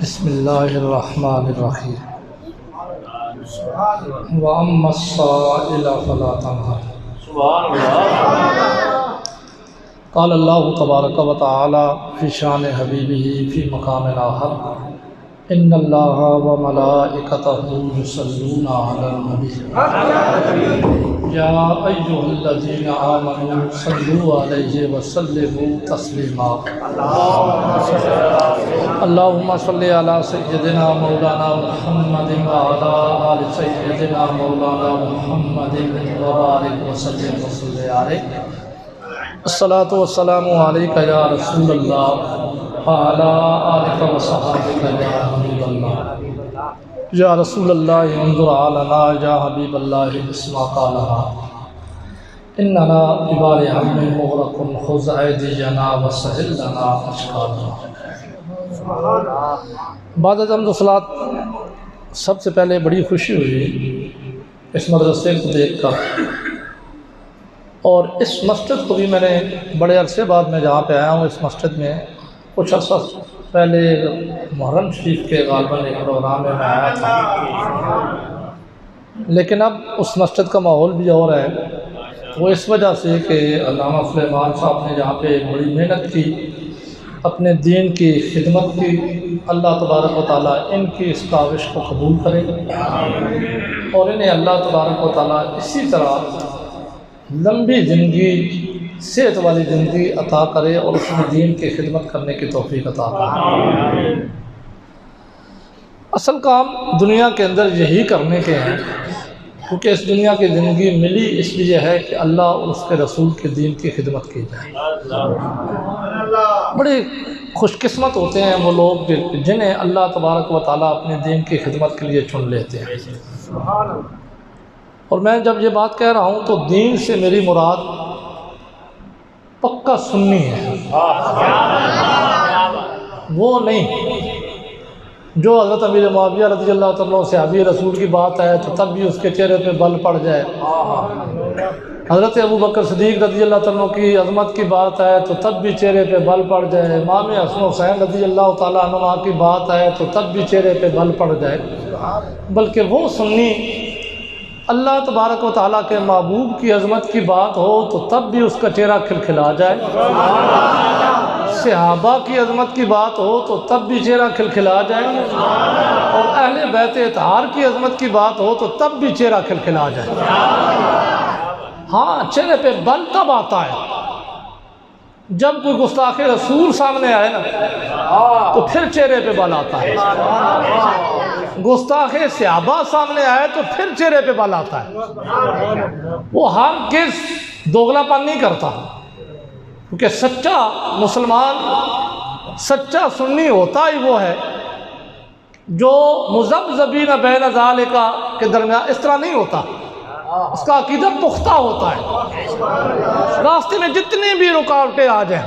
بسم اللہ الرحمن الرحیم وَأَمَّا السَّائِلَ فَلَا تَنْهَرْ قال اللہ تبارک و تعالی فی شان حبیبہ فی مقام آخر ان اللہ و ملائکتہ یصلون علی النبی یا ایھا الذین آمنوا صلوا علیہ وسلموا تسلیما اللہم صلی علی سیدنا مولانا محمد وعلی آل سیدنا مولانا محمد وبارک وسلم وصلی علیہ الصلاۃ والسلام علیک یا رسول اللہ وعلی آلک وصحبک یا حبیب اللہ یا رسول اللہ انظر علینا یا حبیب اللہ اسمع قالنا اننا ببار ہم مغرق خذ ایدینا وسہل لنا اشکالنا۔ بعد از حمد و صلوات سب سے پہلے بڑی خوشی ہوئی اس مدرسے کو دیکھ کر، اور اس مسجد کو بھی میں نے بڑے عرصے بعد میں جہاں پہ آیا ہوں اس مسجد میں کچھ عرصہ پہلے محرم شریف کے غالباً ایک پروگرام میں آیا تھا، لیکن اب اس مسجد کا ماحول بھی اور ہے، وہ اس وجہ سے کہ علامہ سلیمان صاحب نے جہاں پہ بڑی محنت کی، اپنے دین کی خدمت کی، اللہ تبارک و تعالیٰ ان کی اس کاوش کو قبول کرے اور انہیں اللہ تبارک و تعالیٰ اسی طرح لمبی زندگی، صحت والی زندگی عطا کرے اور اس میں دین کی خدمت کرنے کی توفیق عطا کرے۔ اصل کام دنیا کے اندر یہی کرنے کے ہیں، کیونکہ اس دنیا کی زندگی ملی اس لیے ہے کہ اللہ اور اس کے رسول کے دین کی خدمت کی جائے۔ بڑے خوش قسمت ہوتے ہیں وہ لوگ جنہیں اللہ تبارک و تعالیٰ اپنے دین کی خدمت کے لیے چن لیتے ہیں۔ اور میں جب یہ بات کہہ رہا ہوں تو دین سے میری مراد پکا سنی ہے، وہ نہیں جو حضرت امیر معاویہ رضی اللہ عنہ صحابی رسول کی بات ہے تو تب بھی اس کے چہرے پہ بل پڑ جائے، حضرت ابو بکر صدیق رضی اللہ عنہ کی عظمت کی بات ہے تو تب بھی چہرے پہ بل پڑ جائے، امام حسن حسین رضی اللہ تعالیٰ عنہ کی بات ہے تو تب بھی چہرے پہ بل پڑ جائے، بلکہ وہ سنی اللہ تبارک و تعالیٰ کے محبوب کی عظمت کی بات ہو تو تب بھی اس کا چہرہ کھلکھلا جائے، صحابہ کی عظمت کی بات ہو تو تب بھی چہرہ کھلکھلا جائے، اور اہل بیت اطہار کی عظمت کی بات ہو تو تب بھی چہرہ کھلکھلا جائے۔ ہاں، چہرے پہ بل تب آتا ہے جب کوئی گستاخ رسول سامنے آئے نا تو پھر چہرے پہ بل آتا ہے، گستاخ صحابہ سامنے آئے تو پھر چہرے پہ بل آتا ہے۔ وہ ہر کس دوغلا پن نہیں کرتا، کیونکہ سچا مسلمان، سچا سنی ہوتا ہی وہ ہے جو مذبذبین بین ذالک کے درمیان اس طرح نہیں ہوتا، اس کا عقیدہ پختہ ہوتا ہے۔ راستے میں جتنی بھی رکاوٹیں آ جائیں،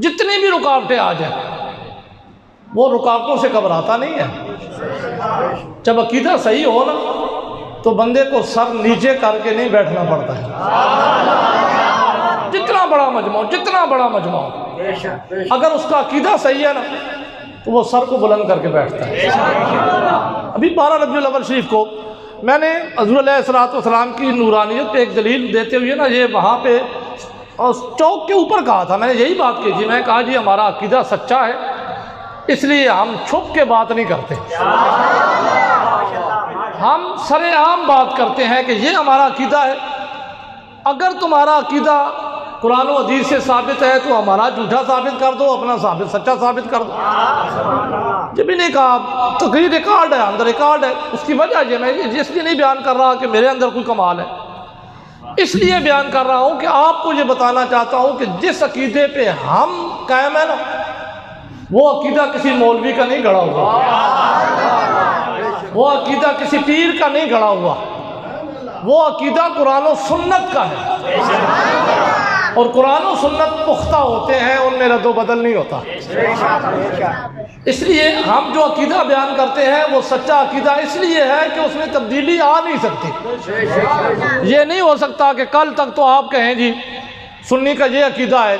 جتنی بھی رکاوٹیں آ جائیں، وہ رکاوٹوں سے گھبراتا نہیں ہے۔ جب عقیدہ صحیح ہو نا تو بندے کو سر نیچے کر کے نہیں بیٹھنا پڑتا ہے، جتنا بڑا مجمع، جتنا بڑا مجمع، اگر اس کا عقیدہ صحیح ہے نا تو وہ سر کو بلند کر کے بیٹھتا ہے۔ ابھی 12 ربیع الاول شریف کو میں نے حضور علیہ السلام کی نورانیت پہ ایک دلیل دیتے ہوئے نا یہ وہاں پہ چوک کے اوپر کہا تھا، میں نے یہی بات کی تھی، میں نے کہا جی ہمارا عقیدہ سچا ہے اس لیے ہم چھپ کے بات نہیں کرتے، ہم سر عام بات کرتے ہیں کہ یہ ہمارا عقیدہ ہے۔ اگر تمہارا عقیدہ قرآن و حدیث سے ثابت ہے تو ہمارا جھوٹا ثابت کر دو، اپنا سچا ثابت کر دو۔ جب بھی نہیں کہا تو یہ ریکارڈ ہے، اندر ریکارڈ ہے، اس کی وجہ یہ میں اس لیے نہیں بیان کر رہا کہ میرے اندر کوئی کمال ہے، اس لیے بیان کر رہا ہوں کہ آپ کو یہ بتانا چاہتا ہوں کہ جس عقیدے پہ ہم قائم ہیں نا وہ عقیدہ کسی مولوی کا نہیں گڑا ہوا، وہ عقیدہ کسی پیر کا نہیں گڑا ہوا، وہ عقیدہ قرآن و سنت کا ہے، اور قرآن و سنت پختہ ہوتے ہیں، ان میں رد و بدل نہیں ہوتا۔ اس لیے ہم جو عقیدہ بیان کرتے ہیں وہ سچا عقیدہ اس لیے ہے کہ اس میں تبدیلی آ نہیں سکتی۔ یہ نہیں ہو سکتا کہ کل تک تو آپ کہیں جی سنی کا یہ عقیدہ ہے،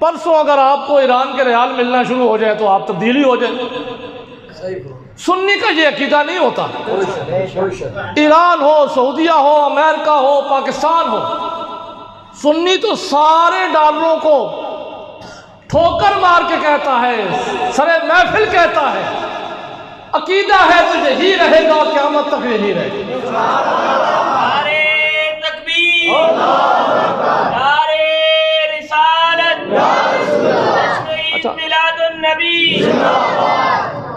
پرسوں اگر آپ کو ایران کے ریال ملنا شروع ہو جائے تو آپ تبدیلی ہو جائے۔ سنی کا یہ عقیدہ نہیں ہوتا۔ ایران ہو، سعودیہ ہو، امریکہ ہو، پاکستان ہو، سنی تو سارے ڈالروں کو ٹھوکر مار کے کہتا ہے، سرے محفل کہتا ہے، عقیدہ ہے تو یہی رہے گا، قیامت تک یہی رہے گا۔ نعرے تکبیر، نعرے رسالت، جشن میلاد النبی۔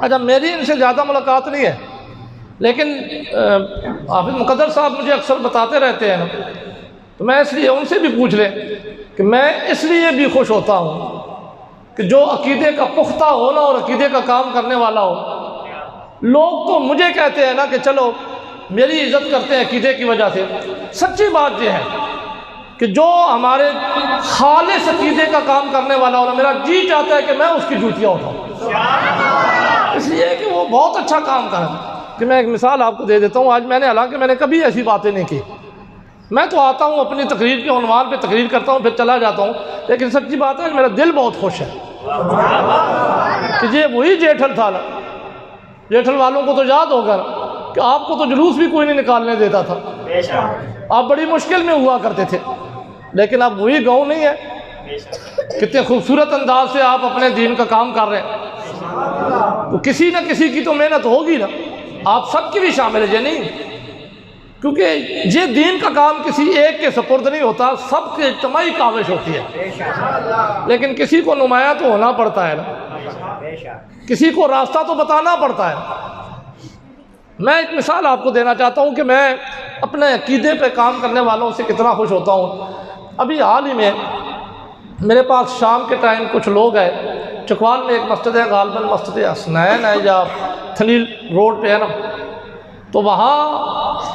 اچھا، میری ان سے زیادہ ملاقات نہیں ہے، لیکن حافظ مقدر صاحب مجھے اکثر بتاتے رہتے ہیں نا، تو میں اس لیے ان سے بھی پوچھ لیں کہ میں اس لیے بھی خوش ہوتا ہوں کہ جو عقیدے کا پختہ ہو نا اور عقیدے کا کام کرنے والا ہو۔ لوگ تو مجھے کہتے ہیں نا کہ چلو میری عزت کرتے ہیں عقیدے کی وجہ سے، سچی بات یہ ہے کہ جو ہمارے خالص عقیدے کا کام کرنے والا ہو نا، میرا جی چاہتا ہے کہ میں اس کی جوتیاں اٹھاؤں، اس لیے کہ وہ بہت اچھا کام کر رہا ہے۔ کہ میں ایک مثال آپ کو دے دیتا ہوں، آج حالانکہ میں نے کبھی ایسی باتیں نہیں کی، میں تو آتا ہوں اپنی تقریر کے عنوان پہ تقریر کرتا ہوں پھر چلا جاتا ہوں، لیکن سچی بات ہے میرا دل بہت خوش ہے کہ یہ وہی جیٹھل تھا نا۔ جیٹھل والوں کو تو یاد ہوگا کہ آپ کو تو جلوس بھی کوئی نہیں نکالنے دیتا تھا، آپ بڑی مشکل میں ہوا کرتے تھے، لیکن اب وہی گاؤں نہیں ہے۔ کتنے خوبصورت انداز سے آپ اپنے دین کا کام کر رہے ہیں، تو کسی نہ کسی کی تو محنت ہوگی نا، آپ سب کی بھی شامل ہے یہ نہیں، کیونکہ یہ دین کا کام کسی ایک کے سپرد نہیں ہوتا، سب کے اجتماعی کاوش ہوتی ہے، لیکن کسی کو نمایاں تو ہونا پڑتا ہے نا، کسی کو راستہ تو بتانا پڑتا ہے۔ میں ایک مثال آپ کو دینا چاہتا ہوں کہ میں اپنے عقیدے پہ کام کرنے والوں سے کتنا خوش ہوتا ہوں۔ ابھی حال ہی میں میرے پاس شام کے ٹائم کچھ لوگ آئے، چکوال میں ایک مسجد ہے، غالباً مسجد حسنین ہے یا تھلیل روڈ پہ ہے نا، تو وہاں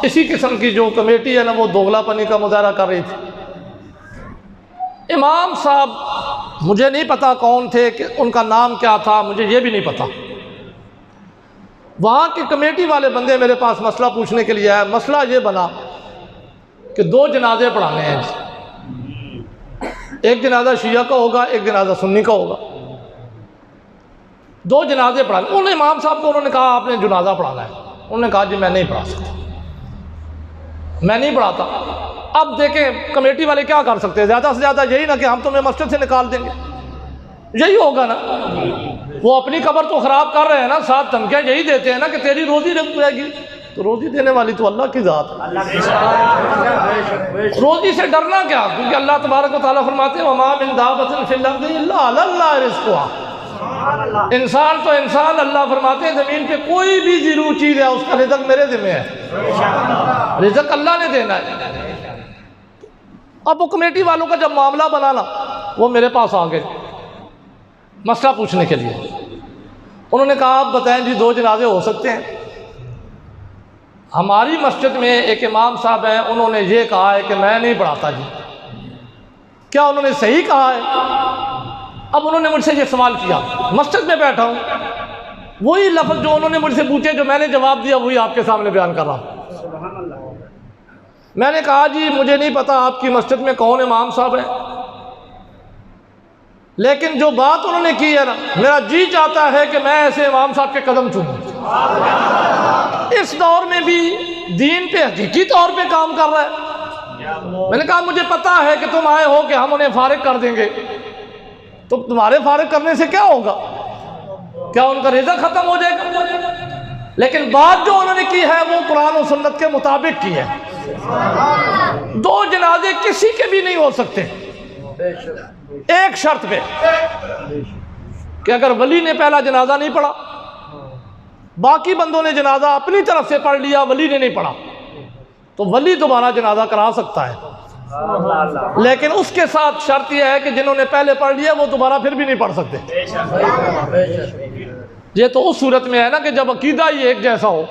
اسی قسم کی جو کمیٹی ہے نا وہ دوغلا پنی کا مظاہرہ کر رہی تھی۔ امام صاحب مجھے نہیں پتا کون تھے، کہ ان کا نام کیا تھا مجھے یہ بھی نہیں پتا، وہاں کے کمیٹی والے بندے میرے پاس مسئلہ پوچھنے کے لیے آئے۔ مسئلہ یہ بنا کہ 2 جنازے پڑھانے ہیں، ایک جنازہ شیعہ کا ہوگا، ایک جنازہ سنی کا ہوگا، 2 جنازے پڑھانے۔ انہوں نے امام صاحب کو انہوں نے کہا آپ نے جنازہ پڑھانا ہے، انہوں نے کہا جی میں نہیں پڑھا سکتا، میں نہیں پڑھاتا۔ اب دیکھیں کمیٹی والے کیا کر سکتے ہیں، زیادہ سے زیادہ یہی نا کہ ہم تمہیں مسجد سے نکال دیں گے، یہی ہوگا نا۔ وہ اپنی قبر تو خراب کر رہے ہیں نا، ساتھ دھمکیاں یہی دیتے ہیں نا کہ تیری روزی رک جائے گی، تو روزی دینے والی تو اللہ کی ذات ہے، روزی سے ڈرنا کیا، کیونکہ اللہ تبارک و تعالیٰ فرماتے ہیں وَمَا مِن دَابَّةٍ فِي الْأَرْضِ إِلَّا عَلَى اللَّهِ رِزْقُهَا۔ انسان تو انسان، اللہ فرماتے ہیں زمین پہ کوئی بھی زیرو چیز ہے اس کا رزق میرے ذمہ ہے، رزق اللہ نے دینا ہے۔ اب وہ کمیٹی والوں کا جب معاملہ بنانا، وہ میرے پاس آ گئے مسئلہ پوچھنے کے لیے۔ انہوں نے کہا آپ بتائیں جی 2 جنازے ہو سکتے ہیں؟ ہماری مسجد میں ایک امام صاحب ہیں، انہوں نے یہ کہا ہے کہ میں نہیں پڑھاتا جی۔ کیا انہوں نے صحیح کہا ہے؟ اب انہوں نے مجھ سے یہ سوال کیا، مسجد میں بیٹھا ہوں، وہی لفظ جو انہوں نے مجھ سے پوچھے جو میں نے جواب دیا وہی آپ کے سامنے بیان کر رہا ہوں۔ میں نے کہا جی مجھے نہیں پتا آپ کی مسجد میں کون امام صاحب ہیں، لیکن جو بات انہوں نے کی ہے نا، میرا جی چاہتا ہے کہ میں ایسے امام صاحب کے قدم چوموں۔ اس دور میں بھی دین پہ حقیقی طور پہ کام کر رہا ہے۔ میں نے کہا مجھے پتا ہے کہ تم آئے ہو کہ ہم انہیں فارغ کر دیں گے، تو تمہارے فارغ کرنے سے کیا ہوگا، کیا ان کا رزق ختم ہو جائے گا؟ لیکن بات جو انہوں نے کی ہے وہ قرآن و سنت کے مطابق کی ہے۔ 2 جنازے کسی کے بھی نہیں ہو سکتے، ایک شرط پہ کہ اگر ولی نے پہلا جنازہ نہیں پڑھا، باقی بندوں نے جنازہ اپنی طرف سے پڑھ لیا، ولی نے نہیں پڑھا، تو ولی دوبارہ جنازہ کرا سکتا ہے، لیکن اس کے ساتھ شرط یہ ہے کہ جنہوں نے پہلے پڑھ لیا وہ دوبارہ پھر بھی نہیں پڑھ سکتے۔ یہ تو اس صورت میں ہے نا کہ جب عقیدہ ہی ایک جیسا ہو،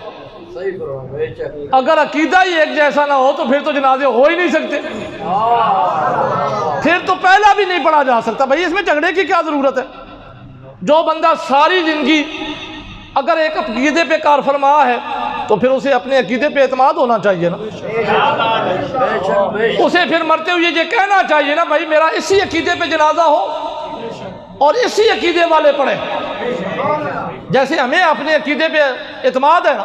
اگر عقیدہ ہی ایک جیسا نہ ہو تو پھر تو جنازے ہو ہی نہیں سکتے، پھر تو پہلا بھی نہیں پڑھا جا سکتا۔ بھائی اس میں جھگڑے کی کیا ضرورت ہے؟ جو بندہ ساری زندگی اگر ایک عقیدے پہ کار فرما ہے تو پھر اسے اپنے عقیدے پہ اعتماد ہونا چاہیے نا، اسے پھر مرتے ہوئے یہ کہنا چاہیے نا بھائی میرا اسی عقیدے پہ جنازہ ہو، اور اسی عقیدے والے پڑھیں. جیسے ہمیں اپنے عقیدے پہ اعتماد ہے نا،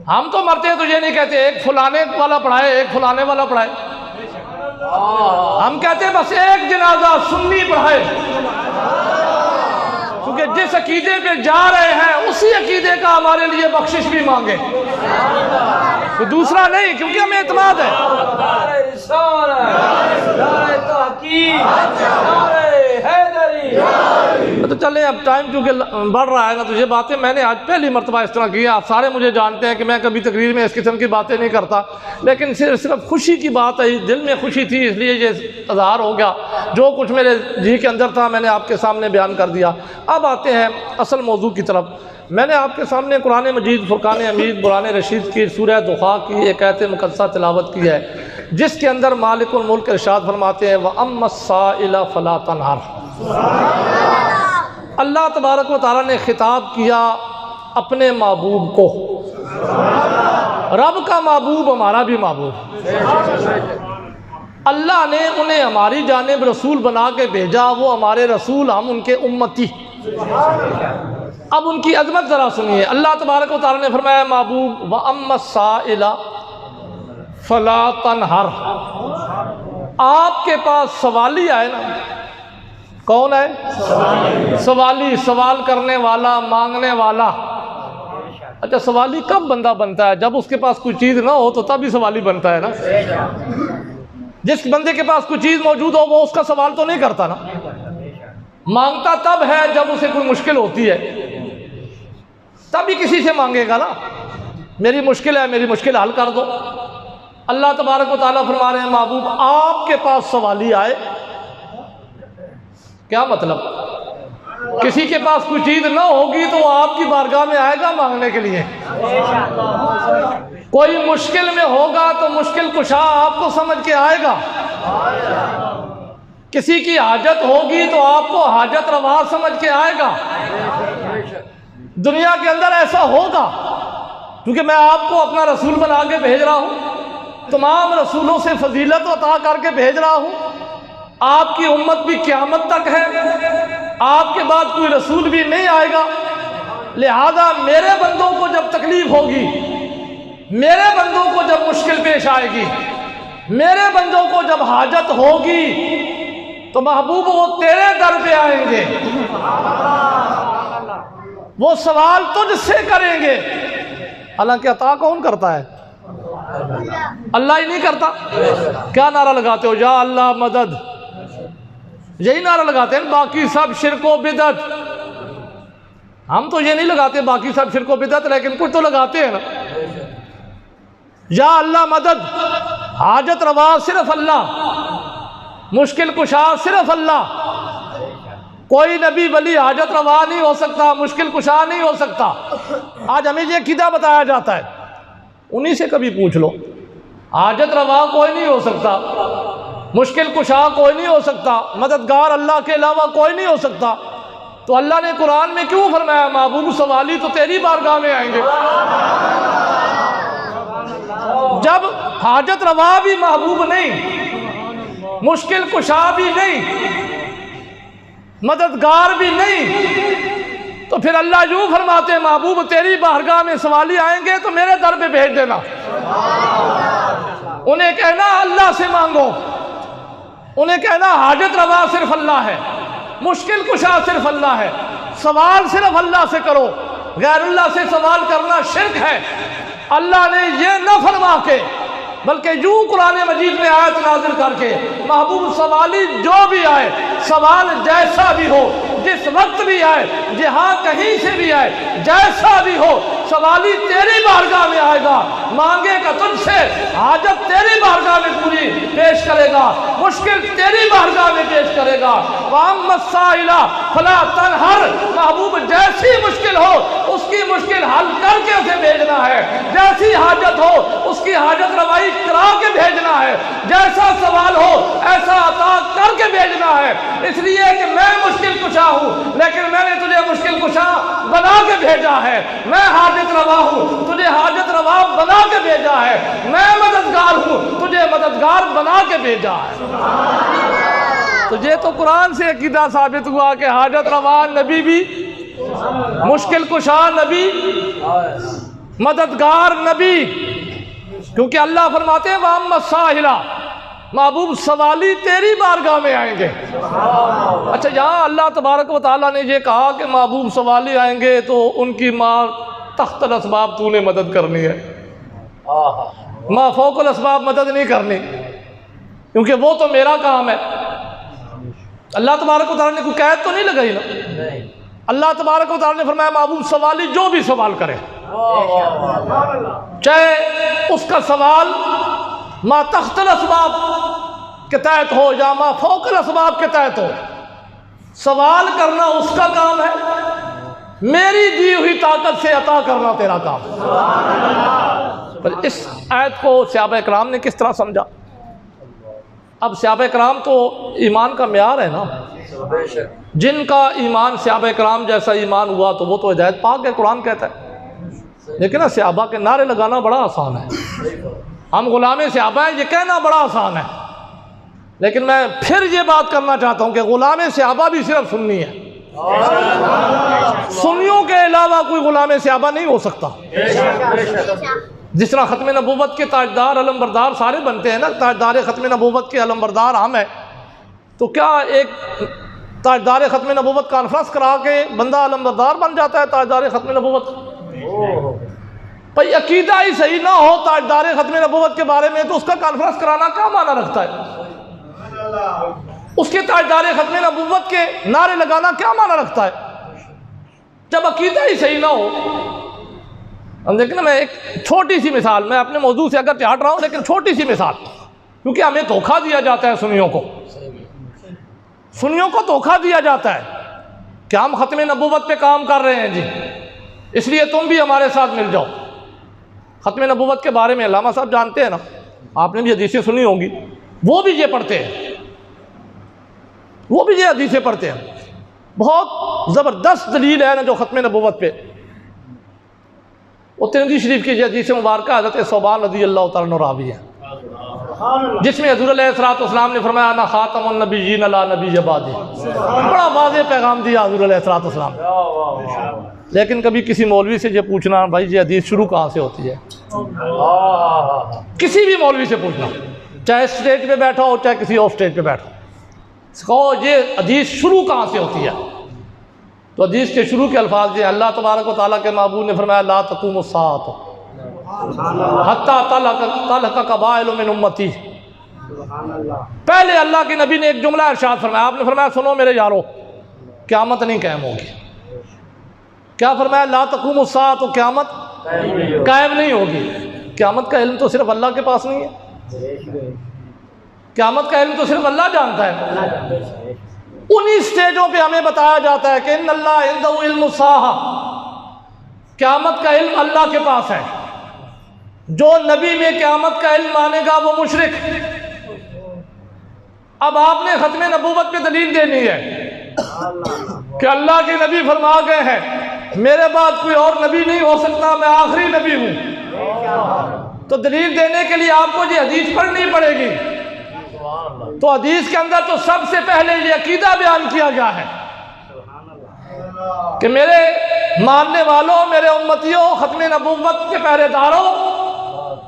ہم تو مرتے ہیں تو یہ نہیں کہتے ایک فلانے والا پڑھائے ایک فلانے والا پڑھائے، ہم کہتے ہیں بس ایک جنازہ سنی پڑھائے، کیونکہ جس عقیدے پہ جا رہے ہیں اسی عقیدے کا ہمارے لیے بخشش بھی مانگے، تو دوسرا نہیں، کیونکہ ہمیں اعتماد ہے. تو چلیں اب ٹائم چونکہ بڑھ رہا ہے نا، تو یہ باتیں میں نے آج پہلی مرتبہ اس طرح کی. آپ سارے مجھے جانتے ہیں کہ میں کبھی تقریر میں اس قسم کی باتیں نہیں کرتا، لیکن صرف خوشی کی بات ہے، دل میں خوشی تھی اس لیے یہ اظہار ہو گیا. جو کچھ میرے جی کے اندر تھا میں نے آپ کے سامنے بیان کر دیا. اب آتے ہیں اصل موضوع کی طرف. میں نے آپ کے سامنے قرآن مجید فرقان حمید قرآن رشید کی سورہ دخا کی ایک آیت مقدسہ تلاوت کی ہے، جس کے اندر مالک الملک ارشاد فرماتے ہیں وَأَمَّا السَّائِلَ فَلَا تَنْهَرْ. اللہ تبارک و تعالیٰ نے خطاب کیا اپنے محبوب کو. رب کا محبوب ہمارا بھی محبوب، اللہ نے انہیں ہماری جانب رسول بنا کے بھیجا، وہ ہمارے رسول، ہم ان کے امتی. اب ان کی عظمت ذرا سنیے. اللہ تبارک و تعالیٰ نے فرمایا محبوب وَأَمَّا السَّائِلَ فَلَا تَنْهَرْ. آپ کے پاس سوالی آئے نا، کون ہے؟ سوالی، سوال کرنے والا، مانگنے والا. اچھا سوالی کب بندہ بنتا ہے؟ جب اس کے پاس کوئی چیز نہ ہو تو تب ہی سوالی بنتا ہے نا. جس بندے کے پاس کوئی چیز موجود ہو وہ اس کا سوال تو نہیں کرتا نا. مانگتا تب ہے جب اسے کوئی مشکل ہوتی ہے، تب ہی کسی سے مانگے گا نا. میری مشکل ہے، میری مشکل حل کر دو. اللہ تبارک و تعالیٰ فرما رہے ہیں محبوب آپ کے پاس سوالی آئے. کیا مطلب؟ کسی کے پاس کوئی چیز نہ ہوگی تو وہ آپ کی بارگاہ میں آئے گا مانگنے کے لیے. کوئی مشکل میں ہوگا تو مشکل کشا آپ کو سمجھ کے آئے گا. کسی کی حاجت ہوگی تو آپ کو حاجت روا سمجھ کے آئے گا. دنیا کے اندر ایسا ہوگا کیونکہ میں آپ کو اپنا رسول بنا کے بھیج رہا ہوں، تمام رسولوں سے فضیلت عطا کر کے بھیج رہا ہوں. آپ کی امت بھی قیامت تک ہے، آپ کے بعد کوئی رسول بھی نہیں آئے گا. لہذا میرے بندوں کو جب تکلیف ہوگی، میرے بندوں کو جب مشکل پیش آئے گی، میرے بندوں کو جب حاجت ہوگی تو محبوب وہ تیرے در پہ آئیں گے، وہ سوال تجھ سے کریں گے. حالانکہ عطا کون کرتا ہے؟ اللہ ہی نہیں کرتا. کیا نعرہ لگاتے ہو؟ یا اللہ مدد، یہی نعرہ لگاتے ہیں. باقی سب شرک و بدعت. ہم تو یہ نہیں لگاتے باقی سب شرک و بدعت، لیکن کچھ تو لگاتے ہیں نا. یا اللہ مدد، حاجت روا صرف اللہ، مشکل کشا صرف اللہ. کوئی نبی ولی حاجت روا نہیں ہو سکتا، مشکل کشا نہیں ہو سکتا. آج ہمیں یہ عقیدہ بتایا جاتا ہے، انہی سے کبھی پوچھ لو. حاجت روا کوئی نہیں ہو سکتا، مشکل کشا کوئی نہیں ہو سکتا، مددگار اللہ کے علاوہ کوئی نہیں ہو سکتا. تو اللہ نے قرآن میں کیوں فرمایا محبوب سوالی تو تیری بارگاہ میں آئیں گے؟ جب حاجت روا بھی محبوب نہیں، مشکل کشا بھی نہیں، مددگار بھی نہیں، تو پھر اللہ یوں فرماتے ہیں محبوب تیری بارگاہ میں سوالی آئیں گے تو میرے در پہ بھیج دینا. انہیں کہنا اللہ سے مانگو، انہیں کہنا حاجت روا صرف اللہ ہے، مشکل کشا صرف اللہ ہے، سوال صرف اللہ سے کرو. غیر اللہ سے سوال کرنا شرک ہے. اللہ نے یہ نہ فرما کے بلکہ یوں قرآن مجید میں آیت نازل کر کے محبوب سوالی جو بھی آئے، سوال جیسا بھی ہو، جس وقت بھی آئے، جہاں کہیں سے بھی آئے، جیسا بھی ہو، سوالی تیری بارگاہ میں آئے گا، مانگے گا تجھ سے، حاجت تیری بارگاہ میں پوری پیش کرے گا، مشکل تیری بارگاہ میں پیش کرے گا. وَأَمَّا السَّائِلَ فَلَا تَنْهَرْ. محبوب جیسی مشکل ہو اس کی مشکل حل کر کے اسے بھیجنا ہے، جیسی حاجت ہو اس کی حاجت روائی کرا کے بھیجنا ہے، جیسا سوال ہو ایسا عطا کر کے بھیجنا ہے. اس لیے کہ میں مشکل کشا ہوں لیکن میں نے تجھے مشکل کشا بنا کے بھیجا ہے. میں حاجت روا ہوں، تجھے حاجت روا بنا کے بھیجا ہے. میں مددگار ہوں، تجھے مددگار بنا کے بھیجا ہے. تو یہ تو قرآن سے عقیدہ ثابت ہوا کہ حاجت روا نبی بھی، مشکل کشا نبی، مددگار نبی، کیونکہ اللہ فرماتے ہیں وَأَمَّا السَّائِلَ، محبوب سوالی تیری بارگاہ میں آئیں گے۔ اچھا یہاں اللہ تبارک و تعالیٰ نے یہ کہا کہ محبوب سوالی آئیں گے تو ان کی ماں تحت الاسباب تو نے مدد کرنی ہے، ماں فوق الاسباب مدد نہیں کرنی، کیونکہ وہ تو میرا کام ہے۔ اللہ تبارک و تعالیٰ نے کوئی قید تو نہیں لگائی نا۔ اللہ تبارک و تعالیٰ نے فرمایا محبوب سوالی جو بھی سوال کرے، چاہے اس کا سوال ما تحت الاسباب کے تحت ہو یا ما فوق الاسباب کے تحت ہو، سوال کرنا اس کا کام ہے، میری دی ہوئی طاقت سے عطا کرنا تیرا کام ہے۔ پر اس آیت کو صحابہ اکرام نے کس طرح سمجھا؟ اب صحابہ اکرام تو ایمان کا معیار ہے نا، جن کا ایمان صحابہ اکرام جیسا ایمان ہوا تو وہ تو ہدایت پاک ہے، قرآن کہتا ہے۔ لیکن صحابہ کے نعرے لگانا بڑا آسان ہے، ہم غلام صحابہ ہیں یہ کہنا بڑا آسان ہے، لیکن میں پھر یہ بات کرنا چاہتا ہوں کہ غلام صحابہ بھی صرف سنی ہے، سنیوں کے علاوہ کوئی غلام صحابہ نہیں ہو سکتا۔ جس طرح ختم نبوت کے تاجدار علم بردار سارے بنتے ہیں نا، تاجدار ختم نبوت کے علم بردار ہم ہیں، تو کیا ایک تاجدار ختم نبوت کانفرنس کرا کے بندہ علم بردار بن جاتا ہے تاجدار ختم نبوت؟ بھئی عقیدہ ہی صحیح نہ ہو تاجدار ختم نبوت کے بارے میں تو اس کا کانفرنس کرانا کیا معنی رکھتا ہے؟ اس کے تاجدار ختم نبوت کے نعرے لگانا کیا معنی رکھتا ہے جب عقیدہ ہی صحیح نہ ہو؟ ہم دیکھیں نا، میں ایک چھوٹی سی مثال، میں اپنے موضوع سے اگر ہٹ رہا ہوں لیکن چھوٹی سی مثال، کیونکہ ہمیں دھوکہ دیا جاتا ہے، سنیوں کو دھوکہ دیا جاتا ہے کہ ہم ختم نبوت پہ کام کر رہے ہیں جی، اس لیے تم بھی ہمارے ساتھ مل جاؤ۔ ختم نبوت کے بارے میں علامہ صاحب جانتے ہیں نا، آپ نے بھی حدیثیں سنی ہوں گی، وہ بھی یہ پڑھتے ہیں، وہ بھی یہ حدیثیں پڑھتے ہیں۔ بہت زبردست دلیل ہے نا جو ختم نبوت پہ، وہ ترمذی شریف کی حدیث مبارکہ حضرت ثوبان رضی اللہ تعالیٰ عنہ راوی ہے، جس میں حضور علیہ السلام نے فرمایا انا خاتم النبیین لا نبی بعدی، بڑا واضح پیغام دیا حضور علیہ السلام۔ لیکن کبھی کسی مولوی سے یہ پوچھنا بھائی یہ حدیث شروع کہاں سے ہوتی ہے، کسی بھی مولوی سے پوچھنا، چاہے اسٹیج پہ بیٹھا ہو چاہے کسی اور اسٹیج پہ بیٹھا ہو، کہو یہ حدیث شروع کہاں سے ہوتی ہے، تو حدیث کے شروع کے الفاظ یہ اللہ تبارک و تعالیٰ کے محبوب نے فرمایا لا تقوم الساعۃ حتیٰ تلحق قبائل من امتی۔ پہلے اللہ کے نبی نے ایک جملہ ارشاد فرمایا، آپ نے فرمایا سنو میرے یارو، قیامت نہیں قائم ہوگی۔ کیا فرمایا؟ لا تقوم الساعۃ، قیامت قائم نہیں ہوگی۔ قیامت کا علم تو صرف اللہ کے پاس نہیں ہے، قیامت کا علم تو صرف اللہ جانتا ہے۔ انہی سٹیجوں پہ ہمیں بتایا جاتا ہے کہ ان اللہ عنده علم الساعہ، قیامت کا علم اللہ کے پاس ہے۔ جو نبی میں قیامت کا علم مانے گا وہ مشرک۔ اب آپ نے ختم نبوت پہ دلیل دینی ہے کہ اللہ کے نبی فرما گئے ہیں میرے بعد کوئی اور نبی نہیں ہو سکتا، میں آخری نبی ہوں، تو دلیل دینے کے لیے آپ کو یہ حدیث پڑھنی پڑے گی۔ تو حدیث کے اندر تو سب سے پہلے یہ عقیدہ بیان کیا گیا ہے کہ میرے ماننے والوں، میرے امتیوں، ختم نبوت کے پہرے داروں،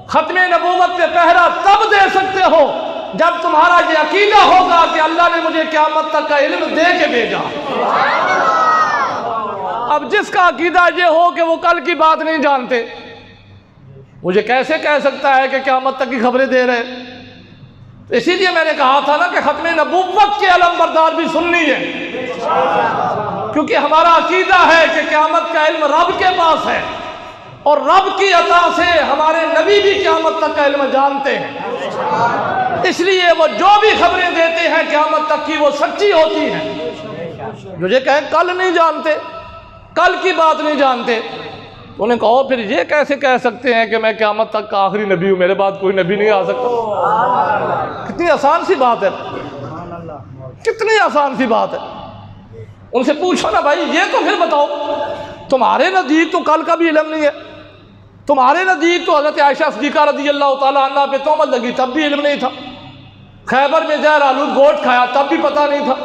ختم نبوت پہ پہرا تب دے سکتے ہو جب تمہارا یہ عقیدہ ہوگا کہ اللہ نے مجھے قیامت تک کا علم دے کے بھیجا۔ اب جس کا عقیدہ یہ ہو کہ وہ کل کی بات نہیں جانتے، مجھے کیسے کہہ سکتا ہے کہ قیامت تک کی خبریں دے رہے؟ اسی لیے میں نے کہا تھا نا کہ ختم نبوت کے علم بردار بھی سننی ہے، کیونکہ ہمارا عقیدہ ہے کہ قیامت کا علم رب کے پاس ہے، اور رب کی عطا سے ہمارے نبی بھی قیامت تک کا علم جانتے ہیں، اس لیے وہ جو بھی خبریں دیتے ہیں قیامت تک کی وہ سچی ہوتی ہیں۔ جو یہ کہیں کل نہیں جانتے، کل کی بات نہیں جانتے، تو انہیں کہو پھر یہ کیسے کہہ سکتے ہیں کہ میں قیامت تک کا آخری نبی ہوں، میرے بعد کوئی نبی نہیں آ سکتا؟ کتنی آسان سی بات ہے، کتنی آسان سی بات ہے۔ ان سے پوچھو نا بھائی یہ تو پھر بتاؤ، تمہارے نزدیک تو کل کا بھی علم نہیں ہے، تمہارے نزدیک تو حضرت عائشہ صدیقہ رضی اللہ تعالیٰ عنہ پہ تہمت لگی تب بھی علم نہیں تھا، خیبر میں زہر آلود گوشت کھایا تب بھی پتہ نہیں تھا،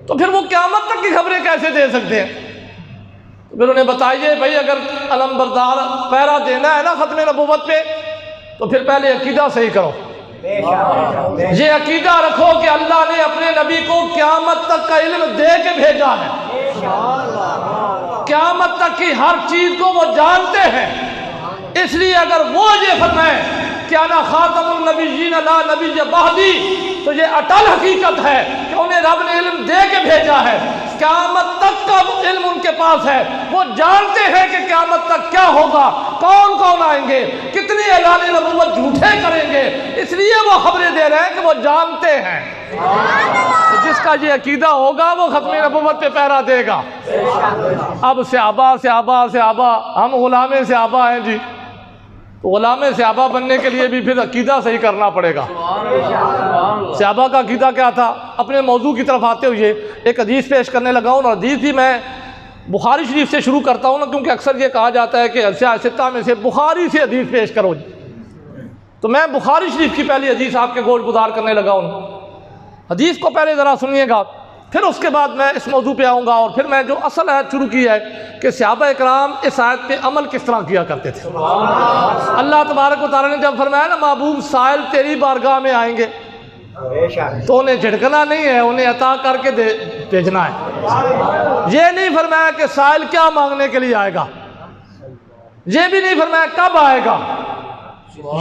تو پھر وہ قیامت تک کی خبریں کیسے دے سکتے ہیں؟ پھر انہیں بتائیے بھائی اگر علم بردار پہرا دینا ہے نا ختم نبوت پہ، تو پھر پہلے عقیدہ صحیح کرو، یہ عقیدہ رکھو کہ اللہ نے اپنے نبی کو قیامت تک کا علم دے کے بھیجا ہے، قیامت تک کی ہر چیز کو وہ جانتے ہیں۔ اس لیے اگر وہ یہ فرمائے کہ انا خاتم النبیین لا نبی بعدی، تو یہ اٹل حقیقت ہے کہ انہیں رب نے علم دے کے بھیجا ہے، قیامت تک کا علم ان کے پاس ہے، وہ جانتے ہیں کہ قیامت تک کیا ہوگا، کون کون آئیں گے، کتنی اعلان نبوت جھوٹے کریں گے، اس لیے وہ خبریں دے رہے ہیں کہ وہ جانتے ہیں۔ جس کا یہ عقیدہ ہوگا وہ ختم نبوت پہ پہرا دے گا۔ اب صحابہ ہم غلام صحابہ ہیں جی، تو غلام صحابہ بننے کے لیے بھی پھر عقیدہ صحیح کرنا پڑے گا۔ صحابہ کا عقیدہ کیا تھا؟ اپنے موضوع کی طرف آتے ہوئے ایک حدیث پیش کرنے لگا ہوں، اور حدیث بھی میں بخاری شریف سے شروع کرتا ہوں نا، کیونکہ اکثر یہ کہا جاتا ہے کہ سیاستہ میں سے بخاری سے حدیث پیش کرو جی، تو میں بخاری شریف کی پہلی حدیث آپ کے گوش گزار کرنے لگا ہوں۔ حدیث کو پہلے ذرا سنیے گا، پھر اس کے بعد میں اس موضوع پہ آؤں گا، اور پھر میں جو اصل آیت شروع کی ہے کہ صحابہ اکرام اس آیت پہ عمل کس طرح کیا کرتے تھے۔ اللہ تبارک و تعالیٰ نے جب فرمایا نا محبوب سائل تیری بارگاہ میں آئیں گے، تو انہیں جھٹکنا نہیں ہے، انہیں عطا کر کے بھیجنا ہے۔ یہ نہیں فرمایا کہ سائل کیا مانگنے کے لیے آئے گا، یہ بھی نہیں فرمایا کب آئے گا،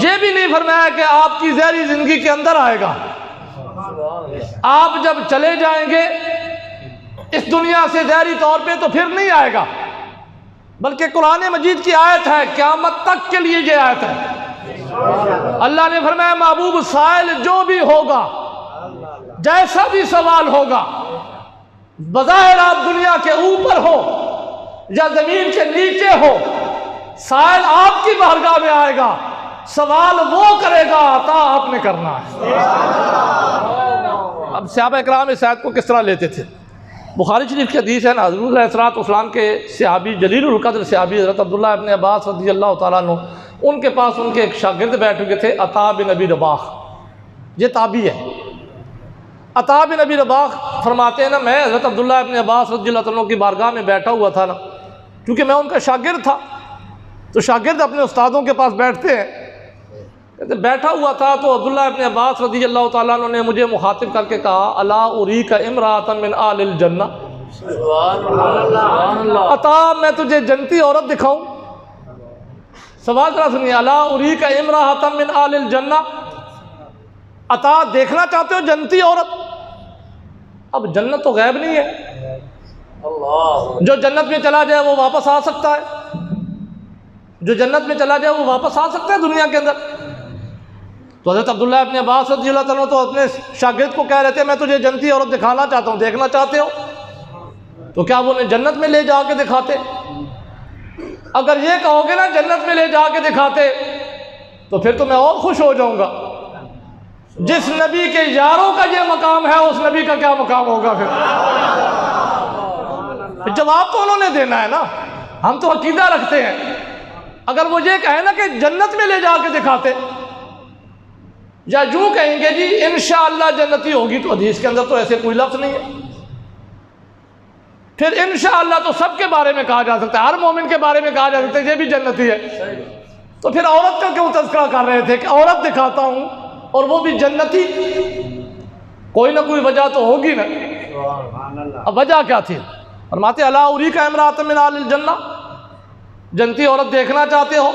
یہ بھی نہیں فرمایا کہ آپ کی ظاہری زندگی کے اندر آئے گا۔ آپ جب چلے جائیں گے اس دنیا سے ظاہری طور پہ تو پھر نہیں آئے گا، بلکہ قرآن مجید کی آیت ہے، قیامت تک کے لیے یہ آیت ہے۔ اللہ نے فرمایا محبوب سائل جو بھی ہوگا، جیسا بھی سوال ہوگا، بظاہر آپ دنیا کے اوپر ہو یا زمین کے نیچے ہو، سائل آپ کی بارگاہ میں آئے گا، سوال وہ کرے گا، عطا آپ نے کرنا ہے۔ اب صحابہ اکرام اس آیت کو کس طرح لیتے تھے؟ بخاری شریف کی حدیث ہے نا، حضور علیہ الصلوۃ والسلام کے صحابی جلیل القدر صحابی حضرت عبداللہ ابن عباس رضی اللہ تعالیٰ عنہ، ان کے پاس ان کے ایک شاگرد بیٹھ ہوئے تھے، عطا بن ابی رباح، یہ تابعی ہے۔ عطا بن ابی رباح فرماتے ہیں نا، میں حضرت عبداللہ ابن عباس رضی اللہ تعالیٰ عنہ کی بارگاہ میں بیٹھا ہوا تھا نا، کیونکہ میں ان کا شاگرد تھا، تو شاگرد اپنے استادوں کے پاس بیٹھتے ہیں، بیٹھا ہوا تھا تو عبداللہ ابن عباس رضی اللہ تعالیٰ عنہ نے مجھے مخاطب کر کے کہا، الا اریک امرأۃ من آل الجنہ، عطا میں تجھے جنتی عورت دکھاؤں؟ سوال ذرا سنیے، الا اریک امرأۃ من آل الجنہ، عطا دیکھنا چاہتے ہو جنتی عورت؟ اب جنت تو غیب نہیں ہے، جو جنت میں چلا جائے وہ واپس آ سکتا ہے، جو جنت میں چلا جائے وہ واپس آ سکتا ہے دنیا کے اندر۔ تو حضرت عبداللہ ابن عباس رضی اللہ تعالیٰ تو اپنے شاگرد کو کہہ رہے تھے، میں تجھے جنتی عورت دکھانا چاہتا ہوں، دیکھنا چاہتے ہو؟ تو کیا وہ انہیں جنت میں لے جا کے دکھاتے؟ اگر یہ کہو گے نا جنت میں لے جا کے دکھاتے، تو پھر تو میں اور خوش ہو جاؤں گا۔ جس نبی کے یاروں کا یہ مقام ہے، اس نبی کا کیا مقام ہوگا پھر جواب تو انہوں نے دینا ہے نا، ہم تو عقیدہ رکھتے ہیں۔ اگر وہ یہ کہیں نا کہ جنت میں لے جا کے دکھاتے، یا یوں کہیں گے جی انشاءاللہ جنتی ہوگی، تو حدیث کے اندر تو ایسے کوئی لفظ نہیں ہے۔ پھر انشاءاللہ تو سب کے بارے میں کہا جا سکتا ہے، ہر مومن کے بارے میں کہا جا سکتا ہے یہ بھی جنتی ہے، تو پھر عورت کا کیوں تذکرہ کر رہے تھے کہ عورت دکھاتا ہوں اور وہ بھی جنتی؟ کوئی نہ کوئی وجہ تو ہوگی نا۔ اب وجہ کیا تھی؟ فرماتے الا اریک امرأۃ من آل الجنہ، جنتی عورت دیکھنا چاہتے ہو؟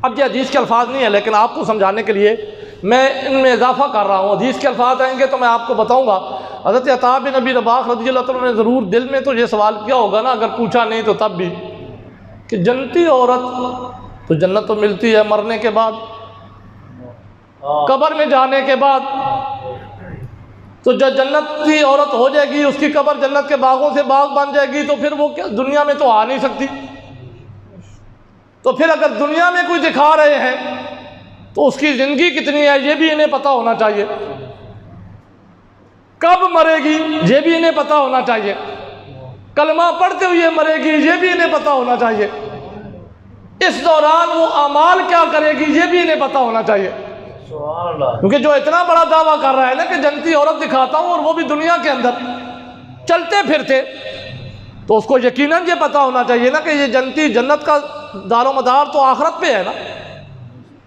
اب یہ حدیث کے الفاظ نہیں ہے، لیکن آپ کو سمجھانے کے لیے میں ان میں اضافہ کر رہا ہوں۔ حدیث کے الفاظ آئیں گے تو میں آپ کو بتاؤں گا۔ حضرت عطا بن ابی رباح رضی اللہ تعالیٰ نے ضرور دل میں تو یہ سوال کیا ہوگا نا، اگر پوچھا نہیں تو تب بھی، کہ جنتی عورت تو جنت تو ملتی ہے مرنے کے بعد، قبر میں جانے کے بعد، تو جو جنتی عورت ہو جائے گی اس کی قبر جنت کے باغوں سے باغ بن جائے گی، تو پھر وہ کیا دنیا میں تو آ نہیں سکتی؟ تو پھر اگر دنیا میں کوئی دکھا رہے ہیں تو اس کی زندگی کتنی ہے یہ بھی انہیں پتہ ہونا چاہیے، کب مرے گی یہ بھی انہیں پتہ ہونا چاہیے، کلمہ پڑھتے ہوئے مرے گی یہ بھی انہیں پتہ ہونا چاہیے، اس دوران وہ اعمال کیا کرے گی یہ بھی انہیں پتہ ہونا چاہیے۔ کیونکہ جو اتنا بڑا دعویٰ کر رہا ہے نا کہ جنتی عورت دکھاتا ہوں اور وہ بھی دنیا کے اندر چلتے پھرتے، تو اس کو یقیناً یہ پتہ ہونا چاہیے نا کہ یہ جنتی جنت کا دار و مدار تو آخرت پہ ہے نا۔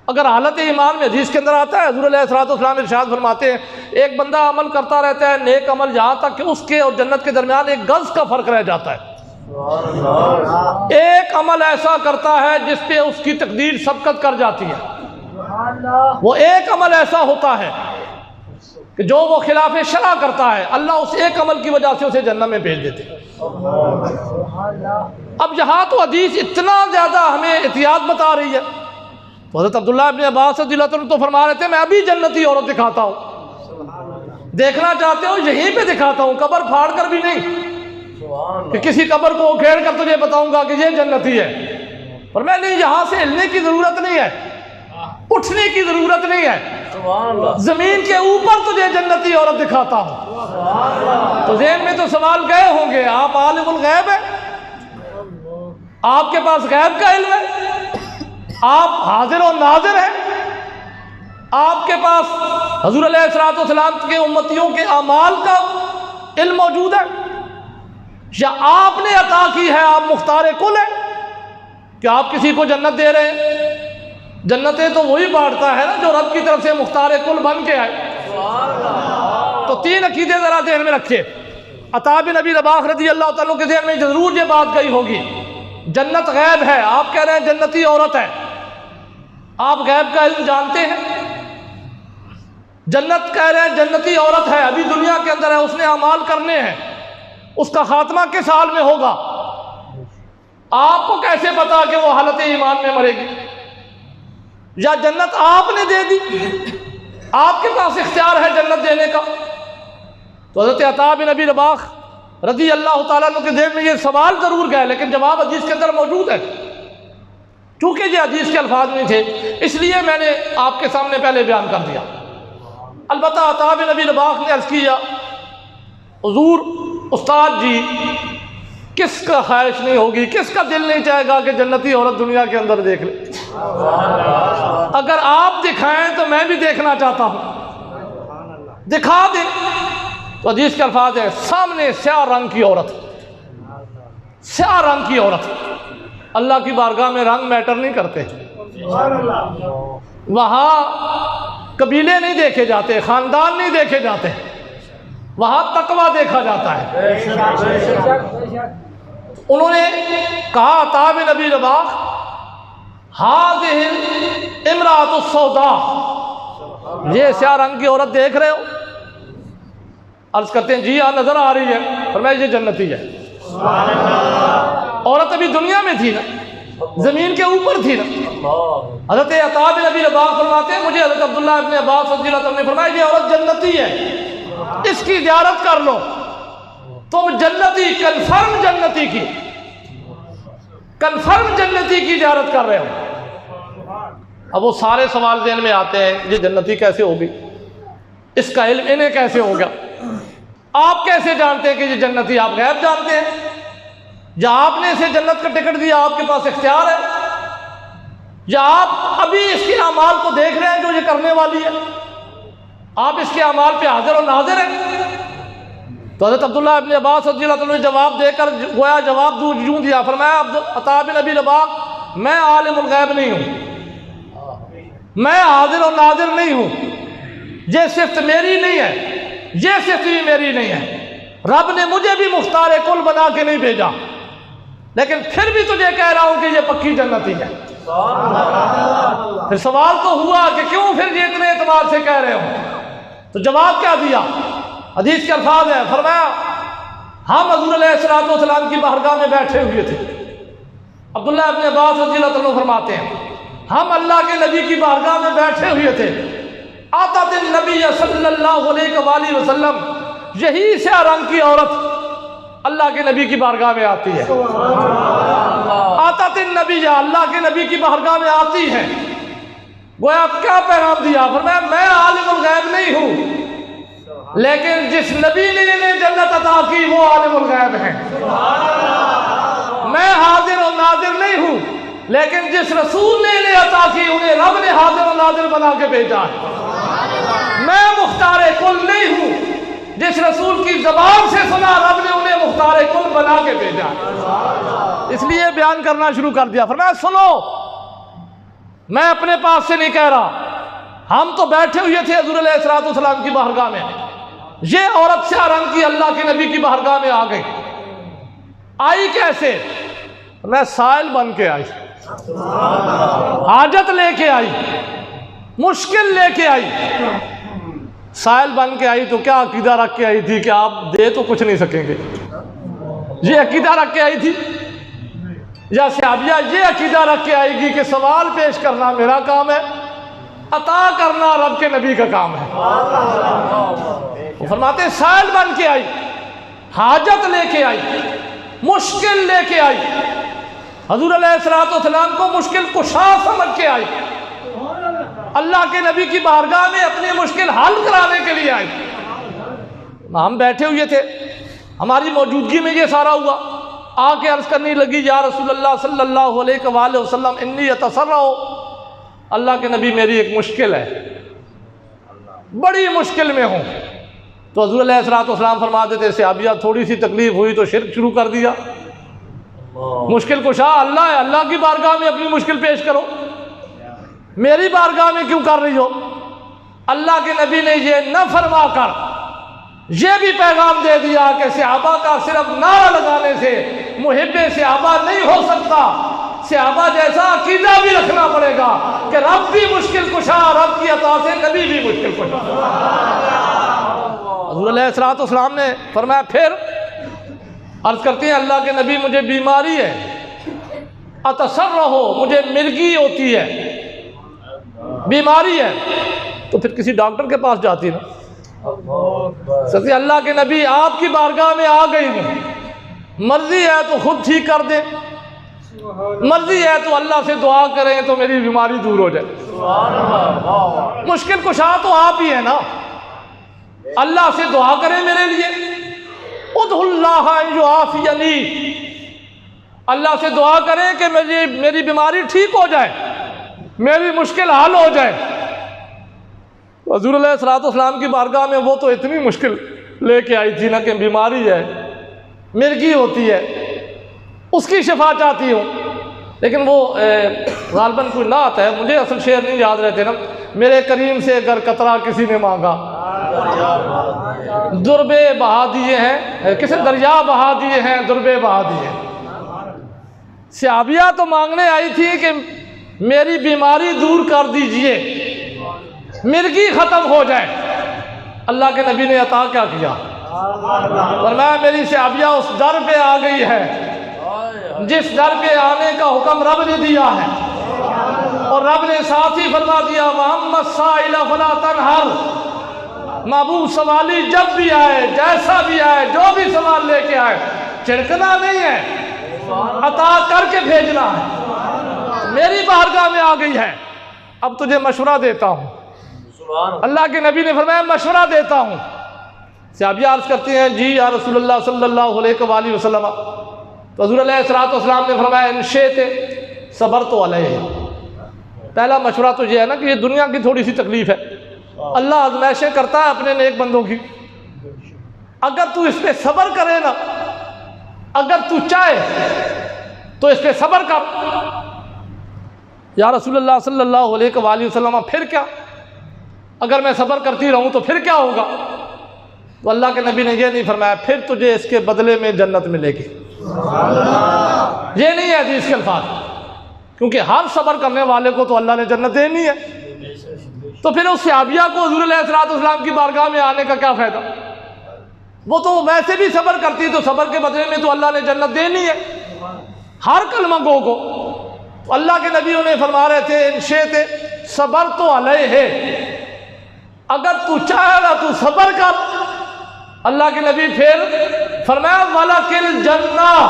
اگر حالت ایمان میں حدیث کے اندر آتا ہے، حضور علیہ الصلوۃ والسلام ارشاد فرماتے ہیں ایک بندہ عمل کرتا رہتا ہے نیک عمل، یہاں تک کہ اس کے اور جنت کے درمیان ایک گز کا فرق رہ جاتا ہے۔ ایک عمل ایسا کرتا ہے جس پہ اس کی تقدیر سبقت کر جاتی ہے، وہ ایک عمل ایسا ہوتا ہے کہ جو وہ خلاف شرع کرتا ہے، اللہ اس ایک عمل کی وجہ سے اسے جنت میں بھیج دیتے ہیں۔ اب یہاں تو حدیث اتنا زیادہ ہمیں احتیاط بتا رہی ہے، تو حضرت عبداللہ ابن عباس رضی اللہ عنہ تو فرما رہے تھے میں ابھی جنتی عورت دکھاتا ہوں، دیکھنا چاہتے ہو یہیں پہ دکھاتا ہوں، قبر پھاڑ کر بھی نہیں کہ کسی قبر کو گھیر کر تجھے بتاؤں گا کہ یہ جنتی ہے، پر میں نہیں، یہاں سے ہلنے کی ضرورت نہیں ہے، اٹھنے کی ضرورت نہیں ہے، زمین کے اوپر تجھے جنتی عورت دکھاتا ہوں۔ تو ذہن میں تو سوال گئے ہوں گے، آپ عالم الغیب ہیں، آپ کے پاس غیب کا علم ہے، آپ حاضر و ناظر ہیں، آپ کے پاس حضور علیہ الصلوۃ والسلام کے امتیوں کے اعمال کا علم موجود ہے، یا آپ نے عطا کی ہے، آپ مختار کل ہیں کہ آپ کسی کو جنت دے رہے ہیں؟ جنتیں تو وہی بانٹتا ہے نا جو رب کی طرف سے مختار کل بن کے آئے۔ تو تین عقیدے ذرا ذہن میں رکھے۔ عطا بن ابی رباح رضی اللہ تعالیٰ کے ذہن میں ضرور یہ بات گئی ہوگی، جنت غیب ہے، آپ کہہ رہے ہیں جنتی عورت ہے، آپ غیب کا علم جانتے ہیں؟ جنت کہہ رہے ہیں جنتی عورت ہے، ابھی دنیا کے اندر ہے، اس نے اعمال کرنے ہیں، اس کا خاتمہ کس حال میں ہوگا؟ آپ کو کیسے پتا کہ وہ حالت ایمان میں مرے گی؟ یا جنت آپ نے دے دی، آپ کے پاس اختیار ہے جنت دینے کا؟ تو حضرت عطا بن ابی رباح رضی اللہ تعالیٰ عنہ کے ذہن میں یہ سوال ضرور گئے، لیکن جواب حدیث کے اندر موجود ہے۔ چونکہ یہ حدیث کے الفاظ نہیں تھے اس لیے میں نے آپ کے سامنے پہلے بیان کر دیا۔ البتہ عطا بن ابی رباح نے عرض کیا حضور استاد جی کس کا خواہش نہیں ہوگی، کس کا دل نہیں چاہے گا کہ جنتی عورت دنیا کے اندر دیکھ لے؟ اگر آپ دکھائیں تو میں بھی دیکھنا چاہتا ہوں، دکھا دیں۔ تو حدیث کے الفاظ ہیں سامنے سیاہ رنگ کی عورت، سیاہ رنگ کی عورت، اللہ کی بارگاہ میں رنگ میٹر نہیں کرتے، وہاں قبیلے نہیں دیکھے جاتے، خاندان نہیں دیکھے جاتے، وہاں تقویٰ دیکھا جاتا ہے۔ انہوں نے کہا عطا بن ابی رباح ہذہ امرأۃ السوداء، یہ سیاہ رنگ کی عورت دیکھ رہے ہو؟ عرض کرتے ہیں جی ہاں نظر آ رہی ہے، فرمایا یہ جنتی ہے۔ عورت ابھی دنیا میں تھی نا، زمین کے اوپر تھی نا۔ حضرت عطا بن ابی رباح فرماتے ہیں مجھے حضرت عبداللہ ابن عباس رضی اللہ عنہ نے فرمایا یہ عورت جنتی ہے، اس کی زیارت کر لو، تم جنتی کنفرم جنتی کی، کنفرم جنتی کی زیارت کر رہے ہو۔ اب وہ سارے سوال ذہن میں آتے ہیں یہ جنتی کیسے ہوگی، اس کا علم انہیں کیسے ہوگا، آپ کیسے جانتے ہیں کہ یہ جنتی؟ آپ غیب جانتے ہیں یا آپ نے اسے جنت کا ٹکٹ دیا، آپ کے پاس اختیار ہے، یا آپ ابھی اس کے اعمال کو دیکھ رہے ہیں جو یہ کرنے والی ہے، آپ اس کے اعمال پہ حاضر و ناظر ہیں؟ تو حضرت عبداللہ ابن عباس رضی اللہ عنہ نے جواب دے کر گویا جواب یوں دیا، فرمایا عطا بن ابی رباح میں عالم الغیب نہیں ہوں، میں حاضر و ناظر نہیں ہوں، یہ صفت میری نہیں ہے، یہ صفت بھی میری نہیں ہے، رب نے مجھے بھی مختار کل بنا کے نہیں بھیجا، لیکن پھر بھی تجھے کہہ رہا ہوں کہ یہ پکی جنتی ہے۔ پھر سوال تو ہوا کہ کیوں پھر یہ اتنے اعتماد سے کہہ رہے ہو؟ تو جواب کیا دیا؟ حدیث کے الفاظ ہیں، فرمایا ہم حضور علیہ الصلوۃ والسلام کی بارگاہ میں بیٹھے ہوئے تھے، عبداللہ ابن عباس رضی اللہ عنہ فرماتے ہیں ہم اللہ کے نبی کی بارگاہ میں بیٹھے ہوئے تھے، آتت النبی صلی اللہ علیہ وآلہ وسلم، یہی سیاہ رنگ کی عورت اللہ کے نبی کی بارگاہ میں آتی ہے، آتت النبی اللہ کے نبی کی بارگاہ میں آتی ہے، گویا اب کیا پیغام دیا؟ فرمایا میں عالم الغیب نہیں ہوں، لیکن جس نبی نے انہیں جنت عطا کی وہ عالم الغیب ہیں، میں حاضر و ناظر نہیں ہوں، لیکن جس رسول نے انہیں عطا کی انہیں رب نے حاضر و ناظر بنا کے بھیجا ہے۔ مختار کل نہیں ہوں، جس رسول کی زبان سے سنا رب نے انہیں مختار کل بنا کے بھیجا۔ اس لیے بیان کرنا شروع کر دیا۔ فرمایا سنو، میں اپنے پاس سے نہیں کہہ رہا، ہم تو بیٹھے ہوئے تھے حضور علیہ السلام کی بارگاہ میں، یہ عورت سیاہ رنگ کی اللہ کے نبی کی بارگاہ میں آ گئی۔ آئی کیسے؟ میں سائل بن کے آئی، حاجت لے کے آئی، مشکل لے کے آئی۔ سائل بن کے آئی تو کیا عقیدہ رکھ کے آئی تھی کہ آپ دے تو کچھ نہیں سکیں گے؟ یہ عقیدہ رکھ کے آئی تھی؟ یا صحابیہ یہ عقیدہ رکھ کے آئے گی کہ سوال پیش کرنا میرا کام ہے، عطا کرنا رب کے نبی کا کام ہے؟ وہ فرماتے ہیں سائل بن کے آئی، حاجت لے کے آئی، مشکل لے کے آئی، حضور علیہ السلام کو مشکل کشا سمجھ کے آئی، اللہ کے نبی کی بارگاہ میں اپنی مشکل حل کرانے کے لیے آئی۔ ہم بیٹھے ہوئے تھے، ہماری موجودگی میں یہ سارا ہوا، آ کے عرض کرنے لگی یا رسول اللہ صلی اللہ علیہ وآلہ وسلم انی اتسرع، اللہ کے نبی میری ایک مشکل ہے، بڑی مشکل میں ہوں۔ تو حضور علیہ السلام فرما دیتے صحابیہ تھوڑی سی تکلیف ہوئی تو شرک شروع کر دیا، مشکل کشا اللہ ہے، اللہ کی بارگاہ میں اپنی مشکل پیش کرو، میری بارگاہ میں کیوں کر رہی ہو؟ اللہ کے نبی نے یہ نہ فرما کر یہ بھی پیغام دے دیا کہ صحابہ کا صرف نعرہ لگانے سے محب صحابہ نہیں ہو سکتا، صحابہ جیسا عقیدہ بھی رکھنا پڑے گا کہ رب بھی مشکل کشا، رب کی عطا سے نبی بھی مشکل کشا۔ حضور علیہ السلام نے فرمایا پھر عرض کرتے ہیں اللہ کے نبی مجھے بیماری ہے، اتسرع، مجھے مرگی ہوتی ہے، بیماری ہے، تو پھر کسی ڈاکٹر کے پاس جاتی نا۔ سچی اللہ کے نبی آپ کی بارگاہ میں آ گئی ہوں، مرضی ہے تو خود ٹھیک کر دیں، مرضی ہے تو اللہ سے دعا کریں تو میری بیماری دور ہو جائے۔ مشکل کشا تو آپ ہی ہے نا، اللہ سے دعا کریں میرے لیے، ادعو اللہ ان یعافینی، اللہ سے دعا کریں کہ میری بیماری ٹھیک ہو جائے، میری مشکل حل ہو جائے۔ حضور علیہ السلام کی بارگاہ میں وہ تو اتنی مشکل لے کے آئی تھی نا کہ بیماری ہے، مرگی ہوتی ہے، اس کی شفا چاہتی ہوں، لیکن وہ غالباً کوئی نعت ہے، مجھے اصل شعر نہیں یاد رہتے نا، میرے کریم سے اگر قطرہ کسی نے مانگا، دربے بہا دیے ہیں، کسی دریا بہا دیے ہیں، دربے بہا دیے ہیں۔ صحابیہ تو مانگنے آئی تھی کہ میری بیماری دور کر دیجئے، مرگی ختم ہو جائے۔ اللہ کے نبی نے عطا کیا کیا؟ فرمایا میری صحابیہ اس در پہ آ گئی ہے جس در پہ آنے کا حکم رب نے دیا ہے، اور رب نے ساتھ ہی فرما دیا محمد سائل فلا تنہر، محبوب سوالی جب بھی آئے، جیسا بھی آئے، جو بھی سوال لے کے آئے، چڑکنا نہیں ہے، عطا کر کے بھیجنا ہے۔ میری بارگاہ میں آ گئی ہے، اب تجھے مشورہ دیتا ہوں۔ اللہ کے نبی نے فرمایا مشورہ دیتا ہوں۔ صحابیہ عرض کرتے ہیں جی یا رسول اللہ صلی اللہ علیہ وآلہ وسلم، تو حضور علیہ السلام نے فرمایا ان شئت صبرت علیہ، پہلا مشورہ تو یہ ہے نا کہ یہ دنیا کی تھوڑی سی تکلیف ہے، اللہ آزمائشیں کرتا ہے اپنے نیک بندوں کی، اگر تو اس پہ صبر کرے نا، اگر تو چاہے تو اس پہ صبر کر۔ یا رسول اللہ صلی اللہ علیہ وآلہ وسلم پھر کیا؟ اگر میں صبر کرتی رہوں تو پھر کیا ہوگا؟ تو اللہ کے نبی نے یہ نہیں فرمایا پھر تجھے اس کے بدلے میں جنت ملے گی، یہ نہیں ہے حدیث کے الفاظ، کیونکہ ہر صبر کرنے والے کو تو اللہ نے جنت دینی ہے۔ تو پھر اس صحابیہ کو حضور علیہ السلام کی بارگاہ میں آنے کا کیا فائدہ؟ وہ تو ویسے بھی صبر کرتی تو صبر کے بدلے میں تو اللہ نے جنت دینی ہے ہر کلمہ گو کو۔ تو اللہ کے نبی انہیں فرما رہے تھے ان شئت صبرت علیہ، اگر تو چاہے گا تو صبر کر۔ اللہ کے نبی پھر فرمایا وَلَكِ الْجَنَّةُ،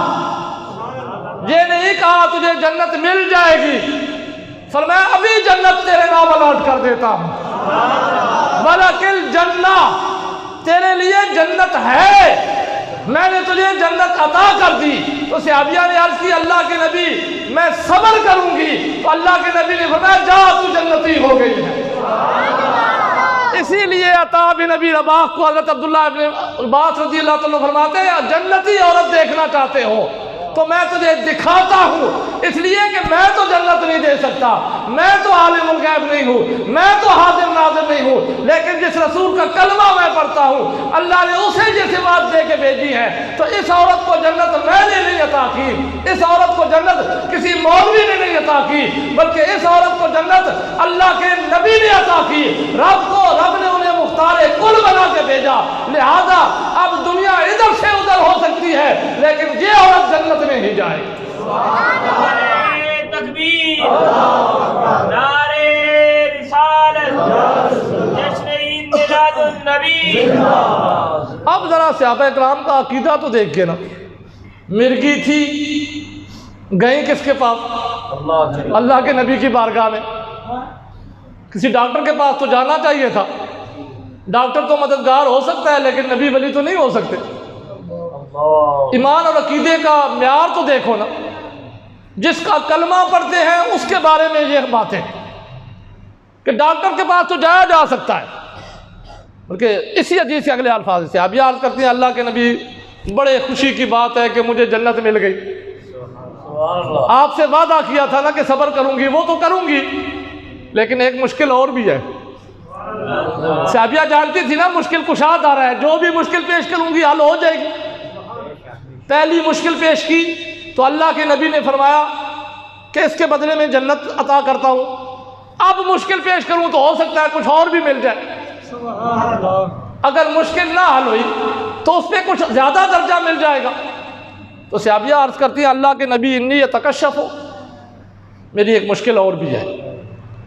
یہ نہیں کہا تجھے جنت مل جائے گی، فرمایا ابھی جنت تیرے نام الاٹ کر دیتا ہوں۔ وَلَكِ الْجَنَّةُ، تیرے لیے جنت ہے، میں نے تجھے جنت عطا کر دی۔ تو صحابیہ نے عرض کی اللہ کے نبی میں صبر کروں گی، تو اللہ کے نبی نے فرمایا جا تو جنتی ہو گئی ہے۔ اسی لیے عطا بن ابی رباح کو حضرت عبداللہ ابن عباس رضی اللہ تعالیٰ فرماتے ہیں جنتی عورت دیکھنا چاہتے ہو تو میں تجھے دکھاتا ہوں، اس لیے کہ میں تو جنت نہیں دے سکتا، میں تو عالم الغیب نہیں ہوں، میں تو حاضر ناظر نہیں ہوں، لیکن جس رسول کا کلمہ میں پڑھتا ہوں اللہ نے اسے یہ صفات دے کے بھیجی ہے، تو اس عورت کو جنت میں نے نہیں عطا کی، اس عورت کو جنت کسی مولوی نے نہیں عطا کی، بلکہ اس عورت کو جنت اللہ کے نبی نے عطا کی، رب نے انہیں مختار کل بنا کے بھیجا، لہذا اب دنیا ادھر سے ادھر ہو سکتی ہے لیکن یہ عورت جنت میں ہی جائے۔ نعرے تکبیر، نعرے رسالت، جشن عید میلاد النبی۔ اب ذرا صحابہ کرام کا عقیدہ تو دیکھ کے نا، مرغی تھی، گئیں کس کے پاس؟ اللہ کے نبی کی بارگاہ میں۔ کسی ڈاکٹر کے پاس تو جانا چاہیے تھا، ڈاکٹر تو مددگار ہو سکتا ہے لیکن نبی ولی تو نہیں ہو سکتے۔ ایمان اور عقیدے کا معیار تو دیکھو نا، جس کا کلمہ پڑھتے ہیں اس کے بارے میں یہ باتیں کہ ڈاکٹر کے پاس تو جایا جا سکتا ہے، بلکہ اسی حدیث کے اگلے الفاظ سے آپ یہ عرض کرتے ہیں اللہ کے نبی بڑے خوشی کی بات ہے کہ مجھے جنت مل گئی، آپ سے وعدہ کیا تھا نا کہ صبر کروں گی، وہ تو کروں گی لیکن ایک مشکل اور بھی ہے۔ صحابیہ جانتی تھی نا مشکل کشاد آ رہا ہے، جو بھی مشکل پیش کروں گی حل ہو جائے گی۔ پہلی مشکل پیش کی تو اللہ کے نبی نے فرمایا کہ اس کے بدلے میں جنت عطا کرتا ہوں، اب مشکل پیش کروں تو ہو سکتا ہے کچھ اور بھی مل جائے، اگر مشکل نہ حل ہوئی تو اس پہ کچھ زیادہ درجہ مل جائے گا۔ تو صحابیہ عرض کرتی ہیں اللہ کے نبی انی یتکشف، میری ایک مشکل اور بھی ہے،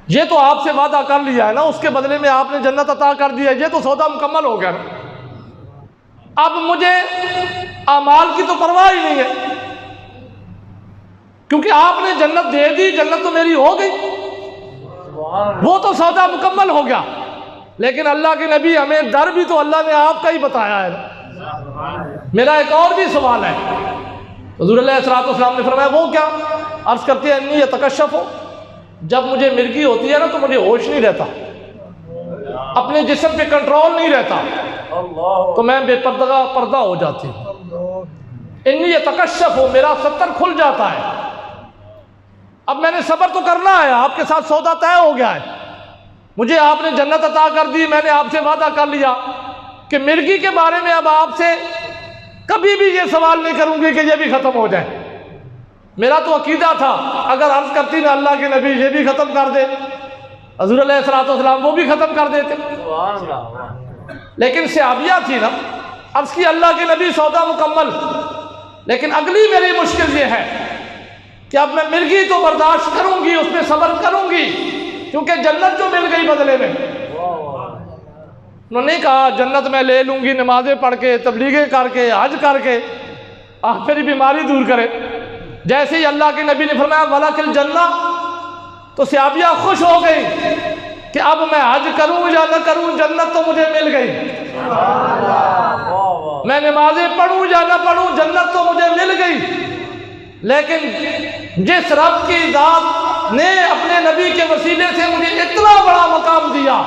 یہ تو آپ سے وعدہ کر لیا ہے نا، اس کے بدلے میں آپ نے جنت عطا کر دیا ہے، یہ تو سودا مکمل ہو گیا نا، اب مجھے اعمال کی تو پرواہ ہی نہیں ہے کیونکہ آپ نے جنت دے دی، جنت تو میری ہو گئی، وہ تو سودا مکمل ہو گیا، لیکن اللہ کے نبی ہمیں در بھی تو اللہ نے آپ کا ہی بتایا ہے۔ میرا ایک اور بھی سوال ہے، حضور علیہ الصلوۃ والسلام نے فرمایا وہ کیا؟ عرض کرتے ہیں انی یتکشف، جب مجھے مرگی ہوتی ہے نا تو مجھے ہوش نہیں رہتا، اپنے جسم پہ کنٹرول نہیں رہتا، تو میں بے پردہ ہو جاتی ہوں۔ انی یتکشف، میرا ستر کھل جاتا ہے، اب میں نے صبر تو کرنا ہے، آپ کے ساتھ سودا طے ہو گیا ہے، مجھے آپ نے جنت عطا کر دی، میں نے آپ سے وعدہ کر لیا کہ مرگی کے بارے میں اب آپ سے کبھی بھی یہ سوال نہیں کروں گی کہ یہ بھی ختم ہو جائے۔ میرا تو عقیدہ تھا اگر عرض کرتی نا اللہ کے نبی یہ بھی ختم کر دے، حضور علیہ الصلوۃ والسلام وہ بھی ختم کر دیتے، لیکن صحابیہ تھی نا، عرض کی اللہ کے نبی سودا مکمل، لیکن اگلی میری مشکل یہ ہے کہ اب میں مرگی تو برداشت کروں گی، اس پہ صبر کروں گی کیونکہ جنت جو مل گئی بدلے میں۔ انہوں نے کہا جنت میں لے لوں گی، نمازیں پڑھ کے، تبلیغیں کر کے، حج کر کے، پھر بیماری دور کرے۔ جیسے ہی اللہ کے نبی نے فرمایا وَلَكِ الْجَنَّةُ، تو صحابیہ خوش ہو گئی کہ اب میں حج کروں یا نہ کروں جنت تو مجھے مل گئی، میں نمازیں پڑھوں یا نہ پڑھوں جنت تو مجھے مل گئی۔ لیکن جس رب کی ذات نے اپنے نبی کے وسیلے سے مجھے اتنا بڑا مقام دیا،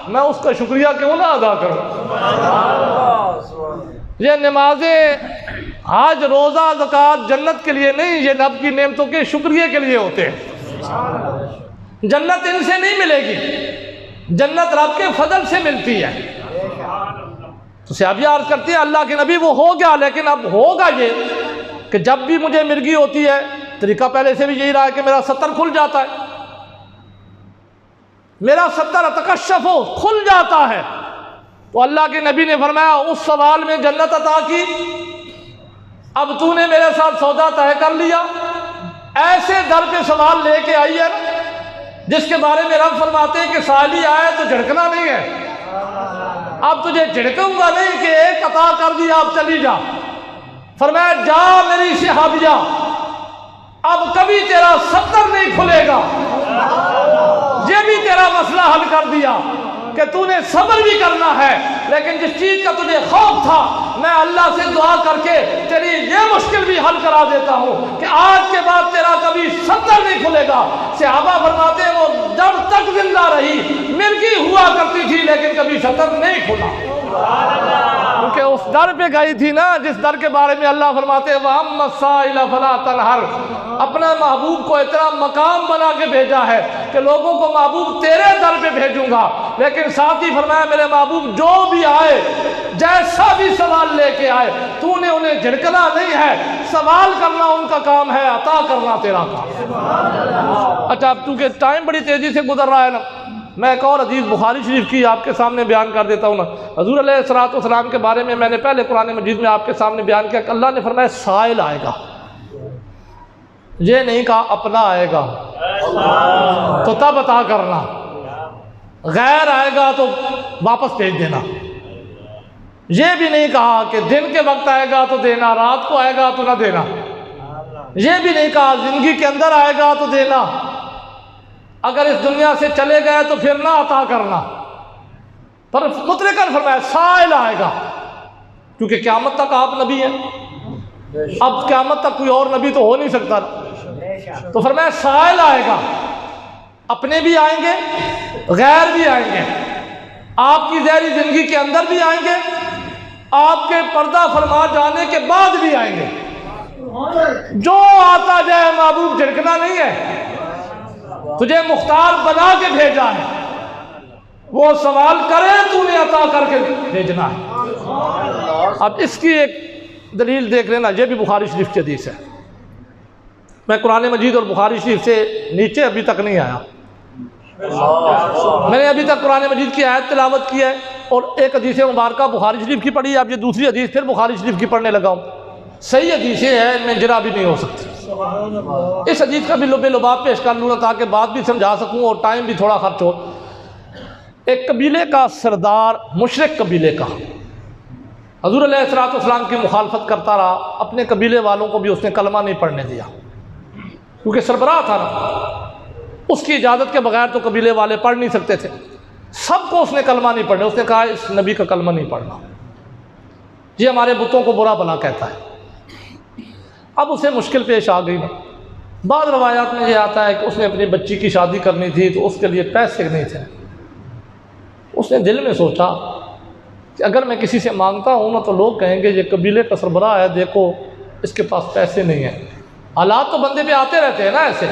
میں اس کا شکریہ کیوں نہ ادا کروں؟ یہ نمازیں، حج، روزہ، زکوٰۃ جنت کے لیے نہیں، یہ رب کی نعمتوں کے شکریہ کے لیے ہوتے ہیں۔ جنت ان سے نہیں ملے گی، جنت رب کے فضل سے ملتی ہے۔ تو صحابیہ عرض کرتی ہیں اللہ کے نبی وہ ہو گیا، لیکن اب ہوگا یہ کہ جب بھی مجھے مرگی ہوتی ہے، طریقہ پہلے سے بھی یہی رہا ہے کہ میرا ستر کھل جاتا ہے، میرا ستر تکشف کھل جاتا ہے۔ تو اللہ کے نبی نے فرمایا اس سوال میں جنت عطا کی، اب تو نے میرے ساتھ سودا طے کر لیا، ایسے در پہ سوال لے کے آئی ہے جس کے بارے میں رب فرماتے ہیں کہ سالی آئے تو جھڑکنا نہیں ہے، اب تجھے جھڑکوں گا نہیں کہ ایک عطا کر دیا اب چلی جا۔ فرمایا جا میری صحابیہ، اب کبھی تیرا ستر نہیں کھلے گا، یہ بھی تیرا مسئلہ حل کر دیا کہ تو نے صبر بھی کرنا ہے لیکن جس چیز کا تجھے خوف تھا میں اللہ سے دعا کر کے تیری یہ مشکل بھی حل کرا دیتا ہوں کہ آج کے بعد تیرا کبھی ستر نہیں کھلے گا۔ صحابہ فرماتے ہیں وہ جب تک زندہ رہی مرغی ہوا کرتی تھی لیکن کبھی ستر نہیں کھلا، کیونکہ اس در پہ گئی تھی نا جس در کے بارے میں اللہ فرماتے ہیں وَأَمَّا السَّائِلَ فَلَا تَنْهَرْ، اپنا محبوب کو اتنا مقام بنا کے بھیجا ہے کہ لوگوں کو محبوب تیرے در پہ بھیجوں گا، لیکن ساتھ ہی فرمایا میرے محبوب جو بھی آئے جیسا بھی سوال لے کے آئے تو نے انہیں جھڑکنا نہیں ہے، سوال کرنا ان کا کام ہے، عطا کرنا تیرا کام ہے۔ اچھا اب چونکہ ٹائم بڑی تیزی سے گزر رہا ہے نا، میں ایک اور حدیث بخاری شریف کی آپ کے سامنے بیان کر دیتا ہوں نا۔ حضور علیہ الصلوۃ والسلام کے بارے میں نے پہلے قرآن مجید میں آپ کے سامنے بیان کیا کہ اللہ نے فرمایا سائل آئے گا، یہ نہیں کہا اپنا آئے گا تو تب عطا کرنا، غیر آئے گا تو واپس بھیج دینا، یہ بھی نہیں کہا کہ دن کے وقت آئے گا تو دینا، رات کو آئے گا تو نہ دینا، یہ بھی نہیں کہا زندگی کے اندر آئے گا تو دینا، اگر اس دنیا سے چلے گئے تو پھر نہ عطا کرنا، پر مطلقاً فرمایا سائل آئے گا، کیونکہ قیامت تک آپ نبی ہیں، اب قیامت تک کوئی اور نبی تو ہو نہیں سکتا، تو فرمایا سائل آئے گا، اپنے بھی آئیں گے غیر بھی آئیں گے، آپ کی ظاہری زندگی کے اندر بھی آئیں گے، آپ کے پردہ فرما جانے کے بعد بھی آئیں گے، جو آتا جائے محبوب جھڑکنا نہیں ہے، تجھے مختار بنا کے بھیجا ہے، وہ سوال کرے تو نے عطا کر کے بھیجنا ہے۔ اب اس کی ایک دلیل دیکھ لینا، یہ بھی بخاری شریف کی حدیث ہے، میں قرآن مجید اور بخاری شریف سے نیچے ابھی تک نہیں آیا، میں نے ابھی تک قرآن مجید کی آیت تلاوت کی ہے اور ایک حدیث مبارکہ بخاری شریف کی پڑھی ہے، اب یہ دوسری حدیث پھر بخاری شریف کی پڑھنے لگا ہوں، صحیح حدیثیں ہیں، ان میں جرا بھی نہیں ہو سکتی، اس حدیث کا بھی لب لباب پیش کر لوں تاکہ بات بھی سمجھا سکوں اور ٹائم بھی تھوڑا خرچ ہو۔ ایک قبیلے کا سردار مشرک قبیلے کا حضور علیہ الصلوۃ والسلام کی مخالفت کرتا رہا، اپنے قبیلے والوں کو بھی اس نے کلمہ نہیں پڑھنے دیا کیونکہ سربراہ تھا نا، اس کی اجازت کے بغیر تو قبیلے والے پڑھ نہیں سکتے تھے، سب کو اس نے کلمہ نہیں پڑھنے، اس نے کہا اس نبی کا کلمہ نہیں پڑھنا، یہ ہمارے بتوں کو برا بھلا کہتا ہے۔ اب اسے مشکل پیش آ گئی نا، بعض روایات میں یہ آتا ہے کہ اس نے اپنی بچی کی شادی کرنی تھی تو اس کے لیے پیسے نہیں تھے، اس نے دل میں سوچا کہ اگر میں کسی سے مانگتا ہوں نا تو لوگ کہیں گے یہ قبیلے کا سربراہ ہے، دیکھو اس کے پاس پیسے نہیں ہیں، حالات تو بندے پہ آتے رہتے ہیں نا ایسے۔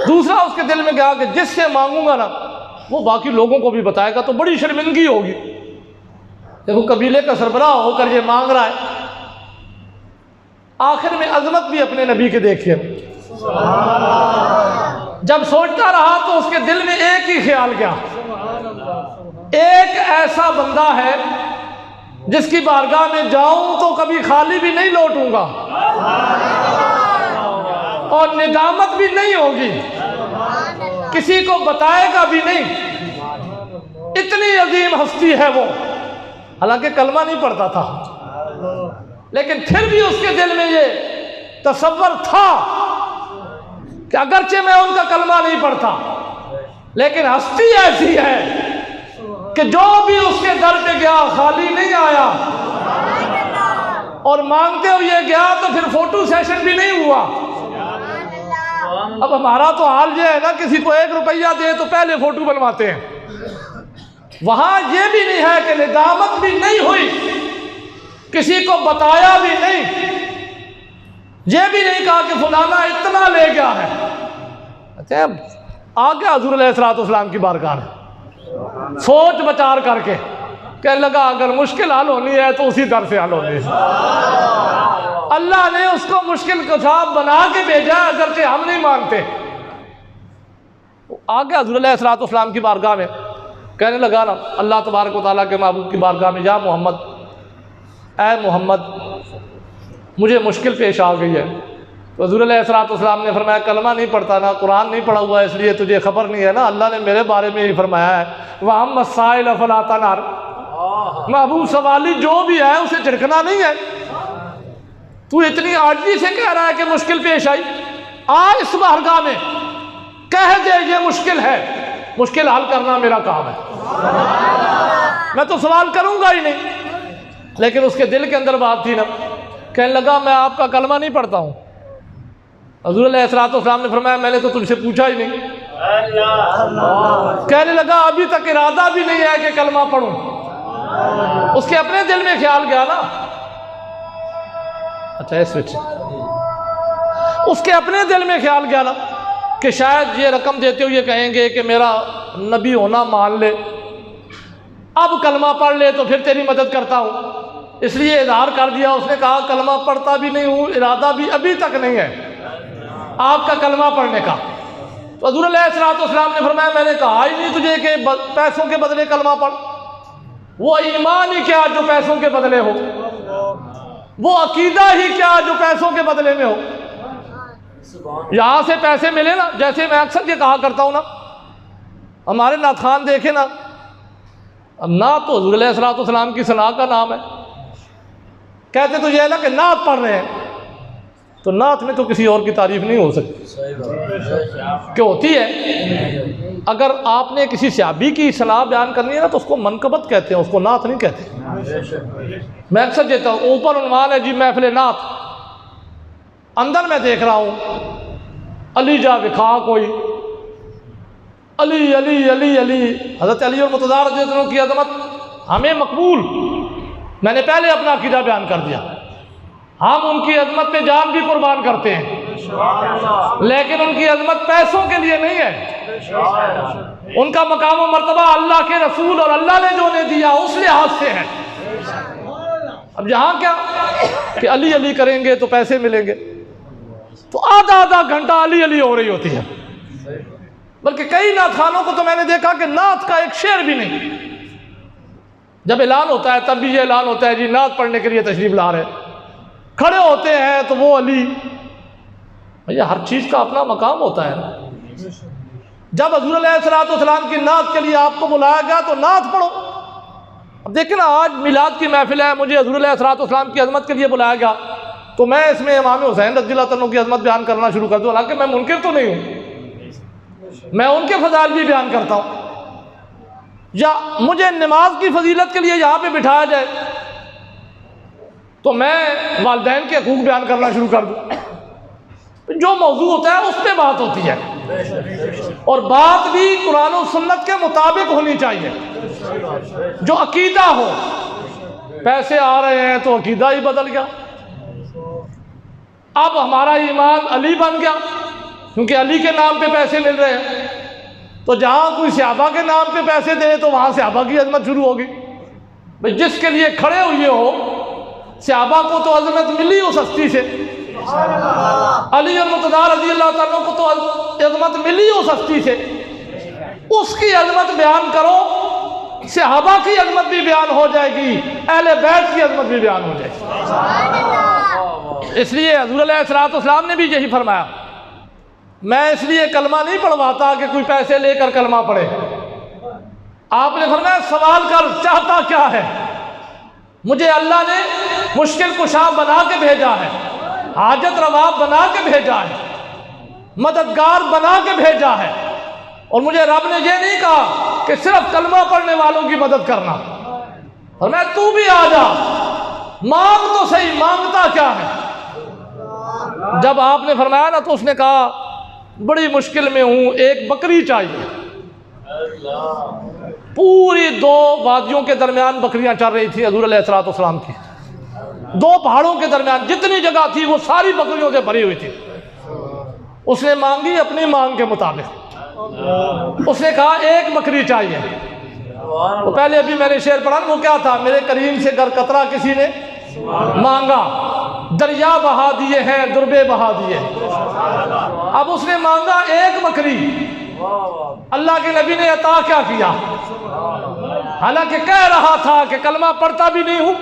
دوسرا اس کے دل میں گیا کہ جس سے مانگوں گا نا وہ باقی لوگوں کو بھی بتائے گا تو بڑی شرمندگی ہوگی، دیکھو قبیلے کا سربراہ ہو کر یہ مانگ رہا ہے۔ آخر میں عظمت بھی اپنے نبی کے دیکھیے، جب سوچتا رہا تو اس کے دل میں ایک ہی خیال گیا، ایک ایسا بندہ ہے جس کی بارگاہ میں جاؤں تو کبھی خالی بھی نہیں لوٹوں گا اور ندامت بھی نہیں ہوگی، کسی کو بتائے گا بھی نہیں، اتنی عظیم ہستی ہے وہ، حالانکہ کلمہ نہیں پڑھتا تھا لیکن پھر بھی اس کے دل میں یہ تصور تھا کہ اگرچہ میں ان کا کلمہ نہیں پڑھتا لیکن ہستی ایسی ہے کہ جو بھی اس کے در پہ گیا خالی نہیں آیا، اور مانگتے ہوئے گیا تو پھر فوٹو سیشن بھی نہیں ہوا۔ اب ہمارا تو حال یہ ہے نا، کسی کو 1 روپیہ دے تو پہلے فوٹو بنواتے ہیں، وہاں یہ بھی نہیں ہے کہ ندامت بھی نہیں ہوئی، کسی کو بتایا بھی نہیں، یہ بھی نہیں کہا کہ فلانا اتنا لے گیا ہے، آ گیا حضور علیہ الصلوۃ والسلام کی بارگاہ میں سوچ بچار کر کے، کہنے لگا اگر مشکل حل ہونی ہے تو اسی در سے حل ہونی ہے، اللہ نے اس کو مشکل کشا بنا کے بھیجا اگرچہ ہم نہیں مانتے۔ آ گیا حضور علیہ الصلوۃ والسلام کی بارگاہ میں، کہنے لگا نا اللہ تبارک و تعالیٰ کے محبوب کی بارگاہ میں، یا محمد، اے محمد مجھے مشکل پیش آ گئی ہے۔ تو حضور علیہ الصلوۃ والسلام نے فرمایا کلمہ نہیں پڑھتا نا، قرآن نہیں پڑھا ہوا ہے، اس لیے تجھے خبر نہیں ہے نا، اللہ نے میرے بارے میں ہی فرمایا ہے وَأَمَّا السَّائِلَ فَلَا تَنْهَرْ، محبوب سوالی جو بھی ہے اسے جھڑکنا نہیں ہے، تو اتنی عاجزی سے کہہ رہا ہے کہ مشکل پیش آئی، آ اس بارگاہ میں کہہ دے یہ مشکل ہے، مشکل حل کرنا میرا کام ہے۔ میں تو سوال کروں گا ہی نہیں. لیکن اس کے دل کے اندر بات تھی نا. کہنے لگا میں آپ کا کلمہ نہیں پڑھتا ہوں. حضور علیہ السلام نے فرمایا میں نے تو تم سے پوچھا ہی نہیں. کہنے لگا ابھی تک ارادہ بھی نہیں ہے کہ کلمہ پڑھوں. اس کے اپنے دل میں خیال گیا نا. اچھا اس کے اپنے دل میں خیال گیا نا کہ شاید یہ رقم دیتے ہوئے کہیں گے کہ میرا نبی ہونا مان لے, اب کلمہ پڑھ لے تو پھر تیری مدد کرتا ہوں. اس لیے اظہار کر دیا. اس نے کہا کلمہ پڑھتا بھی نہیں ہوں, ارادہ بھی ابھی تک نہیں ہے آپ کا کلمہ پڑھنے کا. تو حضور علیہ السلام نے فرمایا میں نے کہا ہی نہیں تجھے کہ پیسوں کے بدلے کلمہ پڑھ. وہ ایمان ہی کیا جو پیسوں کے بدلے ہو, وہ عقیدہ ہی کیا جو پیسوں کے بدلے میں ہو. یہاں سے پیسے ملے نا, جیسے میں اکثر یہ کہا کرتا ہوں نا, ہمارے نعت خوان دیکھے نا, اب نعت تو حضور علیہ السلام کی ثنا کا نام ہے. کہتے تو یہ ہے نا کہ نعت پڑھ رہے ہیں, تو نعت میں تو کسی اور کی تعریف نہیں ہو سکتی کہ ہوتی ہے. اگر آپ نے کسی صحابی کی ثنا بیان کرنی ہے نا تو اس کو منقبت کہتے ہیں, اس کو نعت نہیں کہتے. میں اکثر دیتا ہوں اوپر عنوان ہے جی محفل نعت, اندر میں دیکھ رہا ہوں علی جا بکھا کوئی, علی علی علی علی. حضرت علی اور مرتضیٰ رضی اللہ عنہ کی عظمت ہمیں مقبول, میں نے پہلے اپنا عقیدہ بیان کر دیا, ہم ان کی عظمت پہ جان بھی قربان کرتے ہیں, لیکن ان کی عظمت پیسوں کے لیے نہیں ہے. ان کا مقام و مرتبہ اللہ کے رسول اور اللہ نے جو انہیں دیا اس لحاظ سے ہے. اب یہاں کیا کہ علی علی کریں گے تو پیسے ملیں گے, تو آدھا آدھا گھنٹہ علی علی ہو رہی ہوتی ہے. بلکہ کئی نعت خوانوں کو تو میں نے دیکھا کہ نعت کا ایک شعر بھی نہیں. جب اعلان ہوتا ہے تب بھی یہ اعلان ہوتا ہے جی نعت پڑھنے کے لیے تشریف لا رہے, کھڑے ہوتے ہیں تو وہ علی. بھیا ہر چیز کا اپنا مقام ہوتا ہے نا. جب حضور علیہ السلام کی نعت کے لیے آپ کو بلایا گیا تو نعت پڑھو. اب دیکھیں نا, آج میلاد کی محفل ہے, مجھے حضور علیہ السلام کی عظمت کے لیے بلایا گیا تو میں اس میں امام حسین رضی اللہ عنہ کی عظمت بیان کرنا شروع کر دوں. حالانکہ میں منکر تو نہیں ہوں, میں ان کے فضائل بھی بیان کرتا ہوں. یا مجھے نماز کی فضیلت کے لیے یہاں پہ بٹھایا جائے تو میں والدین کے حقوق بیان کرنا شروع کر دوں. جو موضوع ہوتا ہے اس پہ بات ہوتی ہے, اور بات بھی قرآن و سنت کے مطابق ہونی چاہیے. جو عقیدہ ہو, پیسے آ رہے ہیں تو عقیدہ ہی بدل گیا. اب ہمارا ایمان علی بن گیا کیونکہ علی کے نام پہ پیسے مل رہے ہیں, تو جہاں کوئی صحابہ کے نام پہ پیسے دے تو وہاں صحابہ کی عظمت شروع ہوگی. بھئی جس کے لیے کھڑے ہوئے ہو, صحابہ کو تو عظمت ملی اس ہستی سے, علی اور مرتضیٰ رضی اللہ عنہ کو تو عظمت ملی اس ہستی سے, اس کی عظمت بیان کرو, صحابہ کی عظمت بھی بیان ہو جائے گی, اہل بیت کی عظمت بھی بیان ہو جائے گی. اس لیے حضور علیہ السلام نے بھی یہی فرمایا, میں اس لیے کلمہ نہیں پڑھواتا کہ کوئی پیسے لے کر کلمہ پڑھے. آپ نے فرمایا سوال کر چاہتا کیا ہے. مجھے اللہ نے مشکل کشا بنا کے بھیجا ہے, حاجت روا بنا کے بھیجا ہے, مددگار بنا کے بھیجا ہے, اور مجھے رب نے یہ نہیں کہا کہ صرف کلمہ پڑھنے والوں کی مدد کرنا. اور میں تو بھی آ جا, مانگ تو صحیح, مانگتا کیا ہے. جب آپ نے فرمایا نا تو اس نے کہا بڑی مشکل میں ہوں, ایک بکری چاہیے. پوری 2 وادیوں کے درمیان بکریاں چل رہی تھی حضور علیہ السلام کی, 2 پہاڑوں کے درمیان جتنی جگہ تھی وہ ساری بکریوں سے بھری ہوئی تھی. اس نے مانگی اپنی مانگ کے مطابق. اس نے کہا ایک بکری چاہیے. تو پہلے ابھی میں نے شعر پڑھا, وہ کیا تھا, میرے کریم سے گر قطرہ کسی نے مانگا, دریا بہا دیے ہیں دربے بہا دیے. اب اس نے مانگا ایک بکری, اللہ کے نبی نے عطا کیا کیا, حالانکہ کہہ رہا تھا کہ کلمہ پڑھتا بھی نہیں ہوں,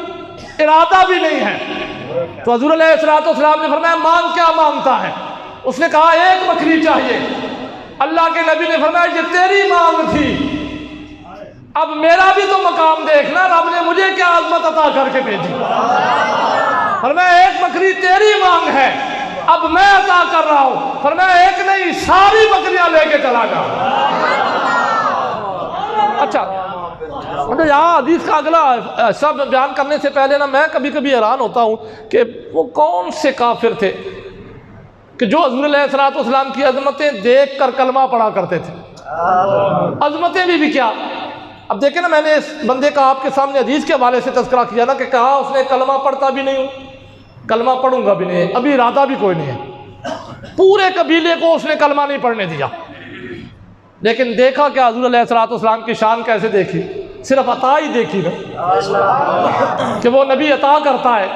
ارادہ بھی نہیں ہے. تو حضور علیہ السلام نے فرمایا مانگ کیا مانگتا ہے. اس نے کہا ایک بکری چاہیے. اللہ کے نبی نے فرمایا یہ تیری مانگ تھی, اب میرا بھی تو مقام دیکھنا, رب نے مجھے کیا عظمت عطا کر کے بھیجی. فرمایا ایک بکری تیری مانگ ہے, اب میں عطا کر رہا ہوں. فرمایا ایک نہیں, ساری بکریاں لے کے چلا گیا. اچھا مطلب یہاں حدیث کا اگلا حصہ بیان کرنے سے پہلے نا میں کبھی کبھی حیران ہوتا ہوں کہ وہ کون سے کافر تھے کہ جو حضور علیہ الصلوۃ والسلام کی عظمتیں دیکھ کر کلمہ پڑھا کرتے تھے. عظمتیں بھی کیا. اب دیکھیں نا، میں نے اس بندے کا آپ کے سامنے حدیث کے حوالے سے تذکرہ کیا نا کہ کہا اس نے کلمہ پڑھتا بھی نہیں ہوں، کلمہ پڑھوں گا بھی نہیں، ابھی ارادہ بھی کوئی نہیں ہے. پورے قبیلے کو اس نے کلمہ نہیں پڑھنے دیا، لیکن دیکھا کہ حضور علیہ الصلوۃ والسلام کی شان کیسے دیکھی. صرف عطا ہی دیکھی نا کہ وہ نبی عطا کرتا ہے.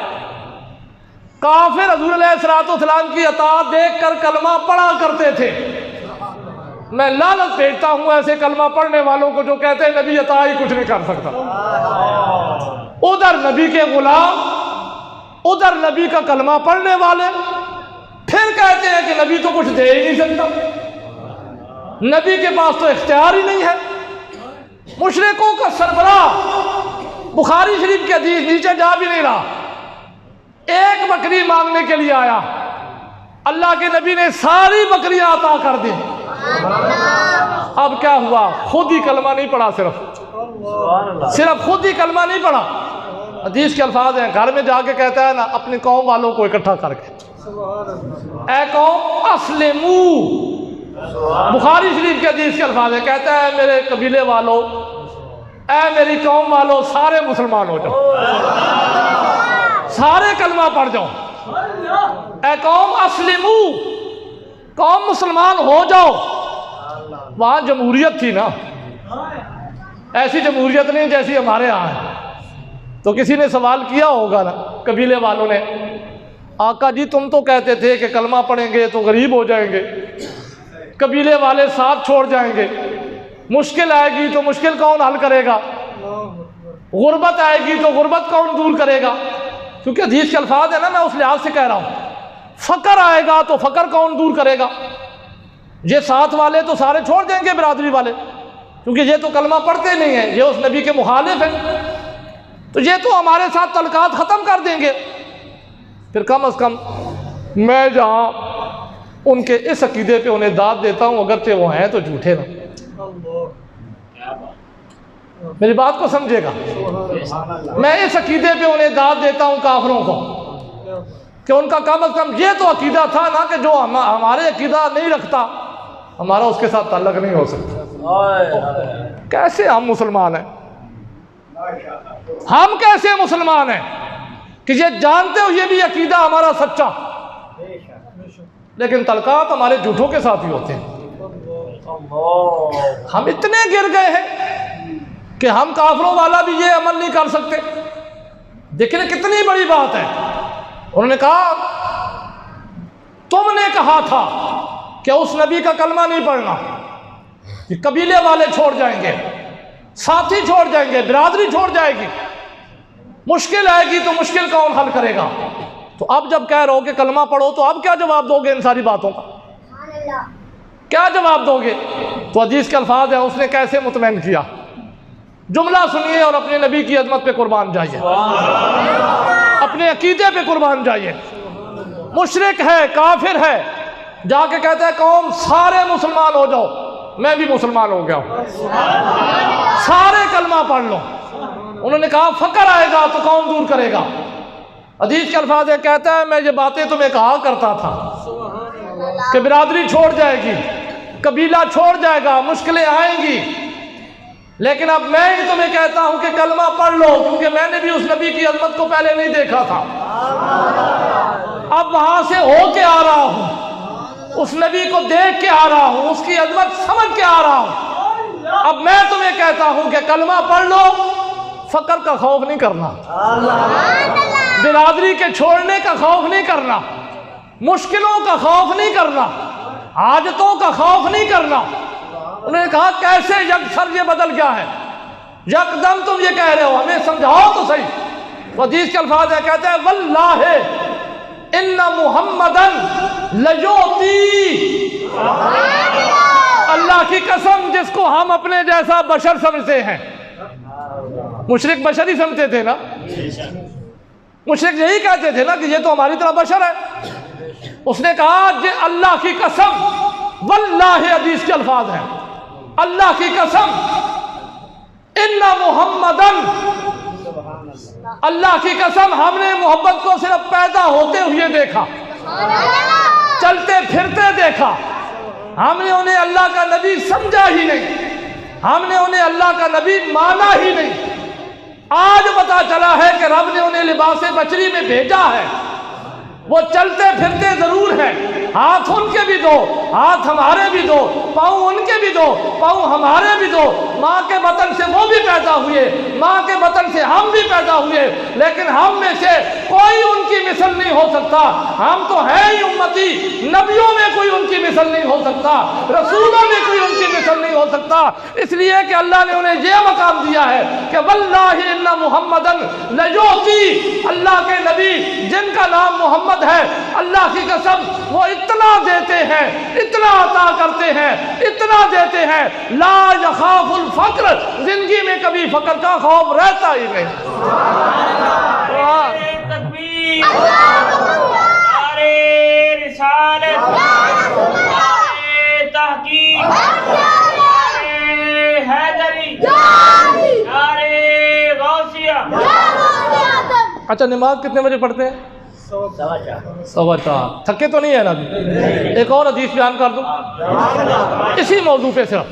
کافر حضور علیہ الصلوۃ والسلام کی عطا دیکھ کر کلمہ پڑھا کرتے تھے. میں لعنت بھیجتا ہوں ایسے کلمہ پڑھنے والوں کو جو کہتے ہیں نبی عطا ہی کچھ نہیں کر سکتا. ادھر نبی کے غلام، ادھر نبی کا کلمہ پڑھنے والے، پھر کہتے ہیں کہ نبی تو کچھ دے ہی نہیں سکتا، نبی کے پاس تو اختیار ہی نہیں ہے. مشرکوں کا سربراہ بخاری شریف کے حدیث نیچے جا بھی نہیں رہا، ایک بکری مانگنے کے لیے آیا، اللہ کے نبی نے ساری بکریاں عطا کر دی. اب کیا ہوا؟ خود ہی کلمہ نہیں پڑھا، صرف خود ہی کلمہ نہیں پڑھا. حدیث کے الفاظ ہیں، گھر میں جا کے کہتا ہے نا اپنی قوم والوں کو اکٹھا کر کے، اے قوم اسلمو. بخاری شریف کے حدیث کے الفاظ ہیں، کہتا ہے میرے قبیلے والوں، اے میری قوم والوں، سارے مسلمان ہو جاؤ، سارے کلمہ پڑھ جاؤ. اے قوم اسلمو، قوم مسلمان ہو جاؤ. وہاں جمہوریت تھی نا، ایسی جمہوریت نہیں جیسی ہمارے ہاں ہے. تو کسی نے سوال کیا ہوگا نا قبیلے والوں نے، آقا جی تم تو کہتے تھے کہ کلمہ پڑھیں گے تو غریب ہو جائیں گے، قبیلے والے ساتھ چھوڑ جائیں گے، مشکل آئے گی تو مشکل کون حل کرے گا، غربت آئے گی تو غربت کون دور کرے گا. کیونکہ حدیث کے الفاظ ہے نا، میں اس لحاظ سے کہہ رہا ہوں. فقر آئے گا تو فقر کون دور کرے گا. یہ ساتھ والے تو سارے چھوڑ دیں گے، برادری والے، کیونکہ یہ تو کلمہ پڑھتے نہیں ہیں، یہ اس نبی کے مخالف ہیں، تو یہ تو ہمارے ساتھ تعلقات ختم کر دیں گے. پھر کم از کم میں جہاں ان کے اس عقیدے پہ انہیں داد دیتا ہوں، اگرچہ وہ ہیں تو جھوٹے نا. میری بات کو سمجھے گا، میں اس عقیدے پہ انہیں داد دیتا ہوں کافروں کو کہ ان کا کم از کم یہ تو عقیدہ تھا نا کہ جو ہمارے عقیدہ نہیں رکھتا ہمارا اس کے ساتھ تعلق نہیں ہو سکتا. کیسے ہم مسلمان ہیں؟ ہم کیسے مسلمان ہیں کہ یہ جانتے ہو یہ بھی عقیدہ ہمارا سچا، لیکن تعلقات ہمارے جھوٹوں کے ساتھ ہی ہوتے ہیں. ہم اتنے گر گئے ہیں کہ ہم کافروں والا بھی یہ عمل نہیں کر سکتے. دیکھیں کتنی بڑی بات ہے. انہوں نے کہا تم نے کہا تھا کہ اس نبی کا کلمہ نہیں پڑھنا، یہ قبیلے والے چھوڑ جائیں گے، ساتھی چھوڑ جائیں گے، برادری چھوڑ جائے گی، مشکل آئے گی تو مشکل کون حل کرے گا. تو اب جب کہہ رہے ہو کہ کلمہ پڑھو تو اب کیا جواب دو گے ان ساری باتوں کا؟ کیا جواب دو گے؟ تو حدیث کے الفاظ ہیں، اس نے کیسے مطمئن کیا. جملہ سنیے اور اپنے نبی کی عظمت پہ قربان جائیے، اپنے عقیدے پہ قربان جائیے. مشرک ہے، کافر ہے، جا کے کہتا ہے قوم سارے مسلمان ہو جاؤ، میں بھی مسلمان ہو گیا ہوں، سارے کلمہ پڑھ لو. انہوں نے کہا فقر آئے گا تو کون دور کرے گا. حدیث کے الفاظ ہے، کہتا ہے میں یہ باتیں تمہیں کہا کرتا تھا کہ برادری چھوڑ جائے گی، قبیلہ چھوڑ جائے گا، مشکلیں آئیں گی، لیکن اب میں ہی تمہیں کہتا ہوں کہ کلمہ پڑھ لو، کیونکہ میں نے بھی اس نبی کی عظمت کو پہلے نہیں دیکھا تھا، اب وہاں سے ہو کے آ رہا ہوں، اس نبی کو دیکھ کے آ رہا ہوں، اس کی عظمت سمجھ کے آ رہا ہوں. اب میں تمہیں کہتا ہوں کہ کلمہ پڑھ لو، فقر کا خوف نہیں کرنا، برادری کے چھوڑنے کا خوف نہیں کرنا، مشکلوں کا خوف نہیں کرنا، حاجتوں کا خوف نہیں کرنا. انہوں نے کہا کیسے یک سر یہ بدل گیا ہے، یکدم تم یہ کہہ رہے ہو، ہمیں سمجھاؤ تو صحیح. حدیث کے الفاظ ہے، کہتے ہیں واللہ ان محمدن لیوتی، اللہ کی قسم جس کو ہم اپنے جیسا بشر سمجھتے ہیں. مشرک بشر ہی سمجھتے تھے نا، مشرک یہی کہتے تھے نا کہ یہ تو ہماری طرح بشر ہے. اس نے کہا یہ اللہ کی قسم، واللہ حدیث کے الفاظ ہیں، اللہ کی قسم ان محمدن، اللہ کی قسم ہم نے محمد کو صرف پیدا ہوتے ہوئے دیکھا، چلتے پھرتے دیکھا، ہم نے انہیں اللہ کا نبی سمجھا ہی نہیں، ہم نے انہیں اللہ کا نبی مانا ہی نہیں۔ آج پتا چلا ہے کہ رب نے انہیں لباس بچری میں بھیجا ہے، وہ چلتے پھرتے ضرور ہیں، ہاتھ ان کے بھی دو، ہاتھ ہمارے بھی دو، پاؤں ان کے بھی دو، پاؤں ہمارے بھی دو، ماں کے بطن سے وہ بھی پیدا ہوئے، ماں کے بطن سے ہم بھی پیدا ہوئے، لیکن ہم میں سے کوئی ان کی مثل نہیں ہو سکتا، ہم تو ہیں ہی امتی، نبیوں میں کوئی ان کی مثل نہیں ہو سکتا، رسولوں میں کوئی ان کی مثل نہیں ہو سکتا، اس لیے کہ اللہ نے انہیں یہ مقام دیا ہے کہ واللہ ان محمدن لیوتی، اللہ کے نبی جن کا نام محمد ہے، اللہ کی قسم وہ اتنا دیتے ہیں، اتنا عطا کرتے ہیں، اتنا دیتے ہیں، لا یخاف الفقر، زندگی میں کبھی فقر کا خوف رہتا ہی نہیں۔ نعرے تکبیر، نعرے رسالت، نعرے تحقیق، نعرے حیدری، نعرے غوثیہ۔ اچھا نماز کتنے بجے پڑھتے ہیں؟ 4:15۔ تھکے تو نہیں ہے نا ابھی؟ ایک اور حدیث بیان کر دوں اسی موضوع پہ صرف،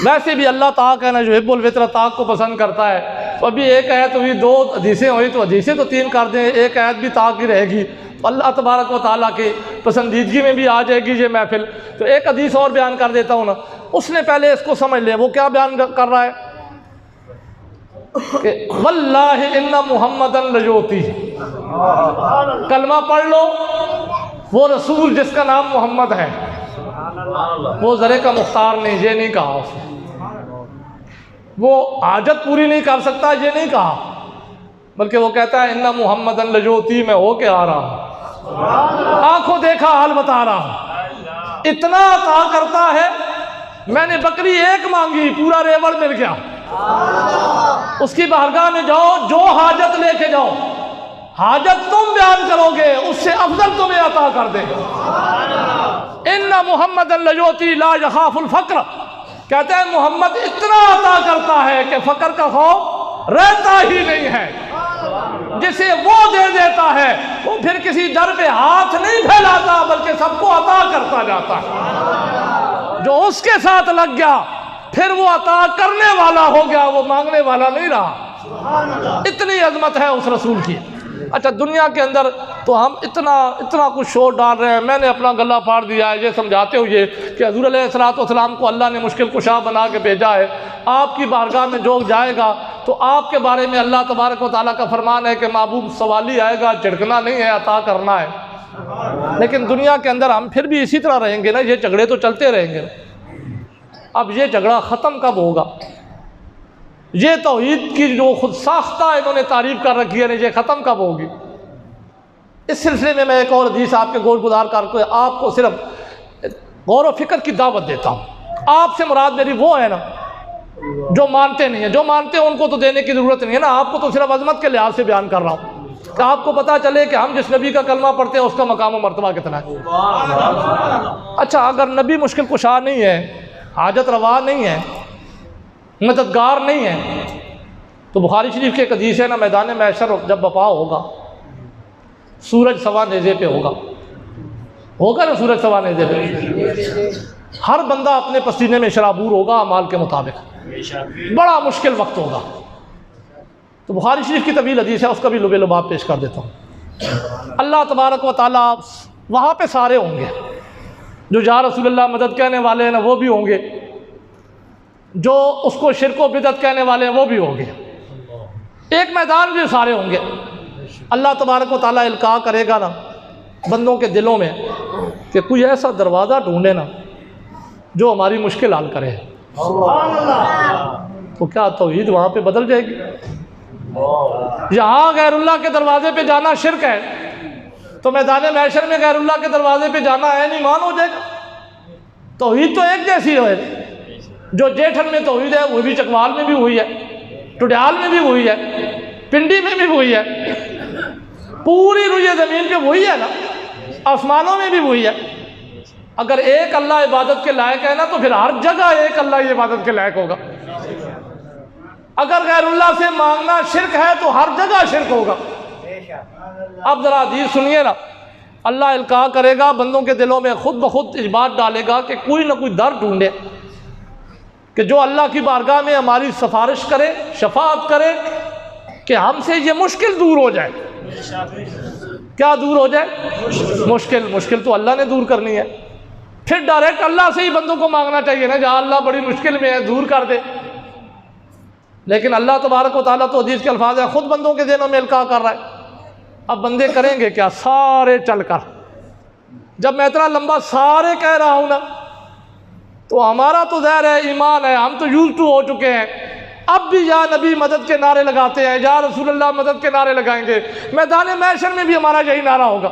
ویسے بھی اللہ طاق ہے نا جو حب الفطر طاق کو پسند کرتا ہے، تو ابھی ایک آیت ہوئی، 2 حدیثیں ہوئی، تو حدیثیں تو 3 کر دیں، ایک آیت بھی طاق ہی رہے گی، اللہ تبارک و تعالیٰ کے پسندیدگی میں بھی آ جائے گی یہ محفل۔ تو ایک حدیث اور بیان کر دیتا ہوں نا، اس نے پہلے اس کو سمجھ لیں، وہ کیا بیان کر رہا ہے کہ واللہ ان محمدن لیوتی، کلمہ پڑھ لو، وہ رسول جس کا نام محمد ہے، وہ ذرے کا مختار نہیں، یہ نہیں کہا اس نے، وہ حاجت پوری نہیں کر سکتا یہ نہیں کہا، بلکہ وہ کہتا ہے ان محمدن لیوتی، میں ہو کے آ رہا ہوں، آنکھوں دیکھا حال بتا رہا ہوں، اتنا عطا کرتا ہے، میں نے بکری ایک مانگی پورا ریوڑ مل گیا، اس کی بارگاہ میں جاؤ، جو حاجت لے کے جاؤ، حاجت تم بیان کرو گے اس سے افضل تمہیں عطا کر دے گا۔ ان محمد لیوتی لا یخاف الفقر، کہتے ہیں محمد اتنا عطا کرتا ہے کہ فقر کا خوف رہتا ہی نہیں ہے، جسے وہ دے دیتا ہے وہ پھر کسی در پہ ہاتھ نہیں پھیلاتا بلکہ سب کو عطا کرتا جاتا ہے، جو اس کے ساتھ لگ گیا پھر وہ عطا کرنے والا ہو گیا، وہ مانگنے والا نہیں رہا۔ اتنی عظمت ہے اس رسول کی۔ اچھا دنیا کے اندر تو ہم اتنا کچھ شور ڈال رہے ہیں، میں نے اپنا گلہ پھاڑ دیا ہے یہ سمجھاتے ہوئے کہ حضور علیہ السلام کو اللہ نے مشکل کشا بنا کے بھیجا ہے، آپ کی بارگاہ میں جو جائے گا تو آپ کے بارے میں اللہ تبارک و تعالیٰ کا فرمان ہے کہ محبوب سوالی آئے گا، جھڑکنا نہیں ہے، عطا کرنا ہے۔ لیکن دنیا کے اندر ہم پھر بھی اسی طرح رہیں گے نا، یہ جھگڑے تو چلتے رہیں گے۔ اب یہ جھگڑا ختم کب ہوگا؟ یہ توحید کی جو خود ساختہ انہوں نے تعریف کر رکھی ہے، یہ ختم کب ہوگی؟ اس سلسلے میں ایک اور حدیث آپ کے گوش گزار کر کے آپ کو صرف غور و فکر کی دعوت دیتا ہوں۔ آپ سے مراد میری وہ ہے نا جو مانتے نہیں ہیں، جو مانتے ہیں ان کو تو دینے کی ضرورت نہیں ہے نا، آپ کو تو صرف عظمت کے لحاظ سے بیان کر رہا ہوں کہ آپ کو پتہ چلے کہ ہم جس نبی کا کلمہ پڑھتے ہیں اس کا مقام و مرتبہ کتنا ہے۔ اچھا اگر نبی مشکل کشا نہیں ہے، حاجت روا نہیں ہے، مددگار نہیں ہے، تو بخاری شریف کے ایک حدیث ہے نا، میدان محشر جب بپا ہوگا، سورج سوا نیزے پہ ہوگا نا، سورج سوا نیزے پہ، ہر بندہ اپنے پسینے میں شرابور ہوگا اعمال کے مطابق، بڑا مشکل وقت ہوگا۔ تو بخاری شریف کی طویل حدیث ہے، اس کا بھی لبے لباب پیش کر دیتا ہوں۔ اللہ تبارک و تعالیٰ وہاں پہ سارے ہوں گے، جو یا رسول اللہ مدد کہنے والے ہیں نا وہ بھی ہوں گے، جو اس کو شرک و بدعت کہنے والے ہیں وہ بھی ہوں گے، ایک میدان میں سارے ہوں گے۔ اللہ تبارک و تعالیٰ القاء کرے گا نا بندوں کے دلوں میں کہ کوئی ایسا دروازہ ڈھونڈے نا جو ہماری مشکل حل کرے، تو کیا توحید وہاں پہ بدل جائے گی؟ یہاں غیر اللہ کے دروازے پہ جانا شرک ہے، تو میدان محشر میں غیر اللہ کے دروازے پہ جانا ہے نہیں مان ہو جائے گا؟ توحید تو ایک جیسی ہے، جو جیٹھن میں توحید ہے وہ بھی چکوال میں بھی ہوئی ہے، ٹڈیال میں بھی ہوئی ہے، پنڈی میں بھی ہوئی ہے، پوری روئے زمین پہ وہی ہے نا، آسمانوں میں بھی وہی ہے۔ اگر ایک اللہ عبادت کے لائق ہے نا تو پھر ہر جگہ ایک اللہ عبادت کے لائق ہوگا۔ اگر غیر اللہ سے مانگنا شرک ہے تو ہر جگہ شرک ہوگا۔ اب ذرا حدیث سنیے نا، اللہ القاء کرے گا بندوں کے دلوں میں، خود بخود اس بات ڈالے گا کہ کوئی نہ کوئی در ڈھونڈے کہ جو اللہ کی بارگاہ میں ہماری سفارش کرے، شفاعت کرے کہ ہم سے یہ مشکل دور ہو جائے۔ کیا دور ہو جائے؟ مشکل تو اللہ نے دور کرنی ہے، پھر ڈائریکٹ اللہ سے ہی بندوں کو مانگنا چاہیے نا، جہاں اللہ بڑی مشکل میں ہے دور کر دے۔ لیکن اللہ تبارک و تعالیٰ تو حدیث کے الفاظ ہیں خود بندوں کے ذہنوں میں القاء کر رہا ہے۔ اب بندے کریں گے کیا؟ سارے چل کر، جب میں اتنا لمبا سارے کہہ رہا ہوں نا تو ہمارا تو ظاہر ہے ایمان ہے، ہم تو یوز ٹو ہو چکے ہیں، اب بھی یا نبی مدد کے نعرے لگاتے ہیں، یا رسول اللہ مدد کے نعرے لگائیں گے، میدان محشر میں بھی ہمارا یہی نعرہ ہوگا،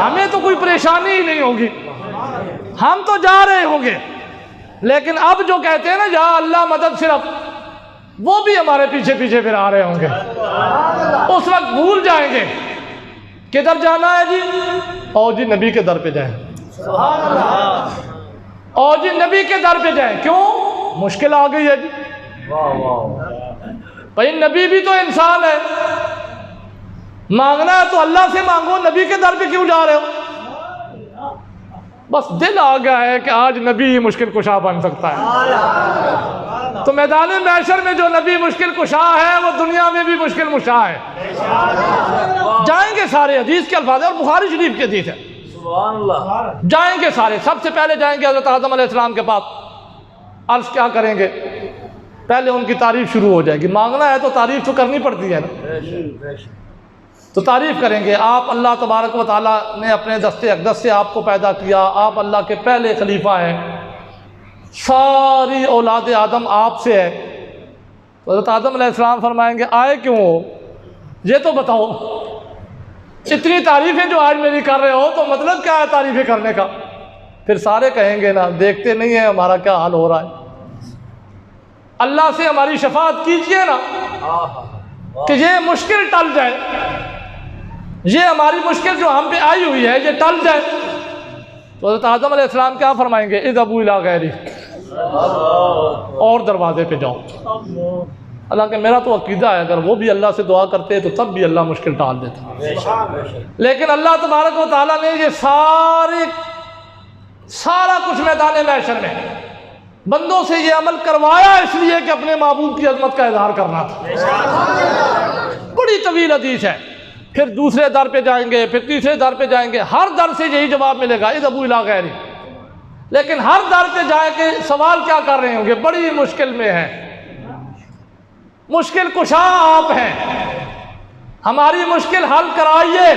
ہمیں تو کوئی پریشانی ہی نہیں ہوگی، ہم تو جا رہے ہوں گے۔ لیکن اب جو کہتے ہیں نا یا اللہ مدد صرف، وہ بھی ہمارے پیچھے پیچھے پھر آ رہے ہوں گے، اس وقت بھول جائیں گے کدھر جانا ہے جی، اور جی نبی کے در پہ جائیں، اور جی نبی کے در پہ جائیں۔ کیوں؟ مشکل آ گئی ہے جی، بھائی نبی بھی تو انسان ہے، مانگنا ہے تو اللہ سے مانگو، نبی کے در پہ کیوں جا رہے ہو؟ بس دل آ گیا ہے کہ آج نبی ہی مشکل کشا بن سکتا ہے، تو میدان محشر میں جو نبی مشکل کشا ہے وہ دنیا میں بھی مشکل کشا ہے۔ جائیں گے سارے، حدیث کے الفاظ ہیں اور بخاری شریف کی حدیث ہے، جائیں گے سارے۔ سب سے پہلے جائیں گے حضرت آدم علیہ السلام کے پاس، عرض کیا کریں گے؟ پہلے ان کی تعریف شروع ہو جائے گی، مانگنا ہے تو تعریف تو کرنی پڑتی ہے نا، تو تعریف کریں گے۔ آپ اللہ تبارک و تعالیٰ نے اپنے دست اقدس سے آپ کو پیدا کیا، آپ اللہ کے پہلے خلیفہ ہیں، ساری اولاد آدم آپ سے ہے۔ تو حضرت آدم علیہ السلام فرمائیں گے آئے کیوں ہو؟ یہ تو بتاؤ، اتنی تعریفیں جو آج میری کر رہے ہو تو مطلب کیا ہے تعریفیں کرنے کا؟ پھر سارے کہیں گے نا دیکھتے نہیں ہیں ہمارا کیا حال ہو رہا ہے، اللہ سے ہماری شفاعت کیجئے نا کہ یہ مشکل ٹل جائے، یہ ہماری مشکل جو ہم پہ آئی ہوئی ہے یہ ٹل جائے۔ تو حضرت آدم علیہ السلام کیا فرمائیں گے؟ اذهبوا الی غیری، اور دروازے پہ جاؤ۔ حالانکہ میرا تو عقیدہ ہے اگر وہ بھی اللہ سے دعا کرتے تو تب بھی اللہ مشکل ٹال دیتا، لیکن اللہ تبارک و تعالیٰ نے یہ سارا کچھ میدان محشر میں بندوں سے یہ عمل کروایا اس لیے کہ اپنے معبود کی عظمت کا اظہار کرنا تھا۔ بڑی طویل حدیث ہے، پھر دوسرے در پہ جائیں گے، پھر تیسرے در پہ جائیں گے، ہر در سے یہی جواب ملے گا اذهبوا الی غیری۔ لیکن ہر در پہ جائے کہ سوال کیا کر رہے ہوں گے؟ بڑی مشکل میں ہے، مشکل کشا آپ ہیں، ہماری مشکل حل کرائیے۔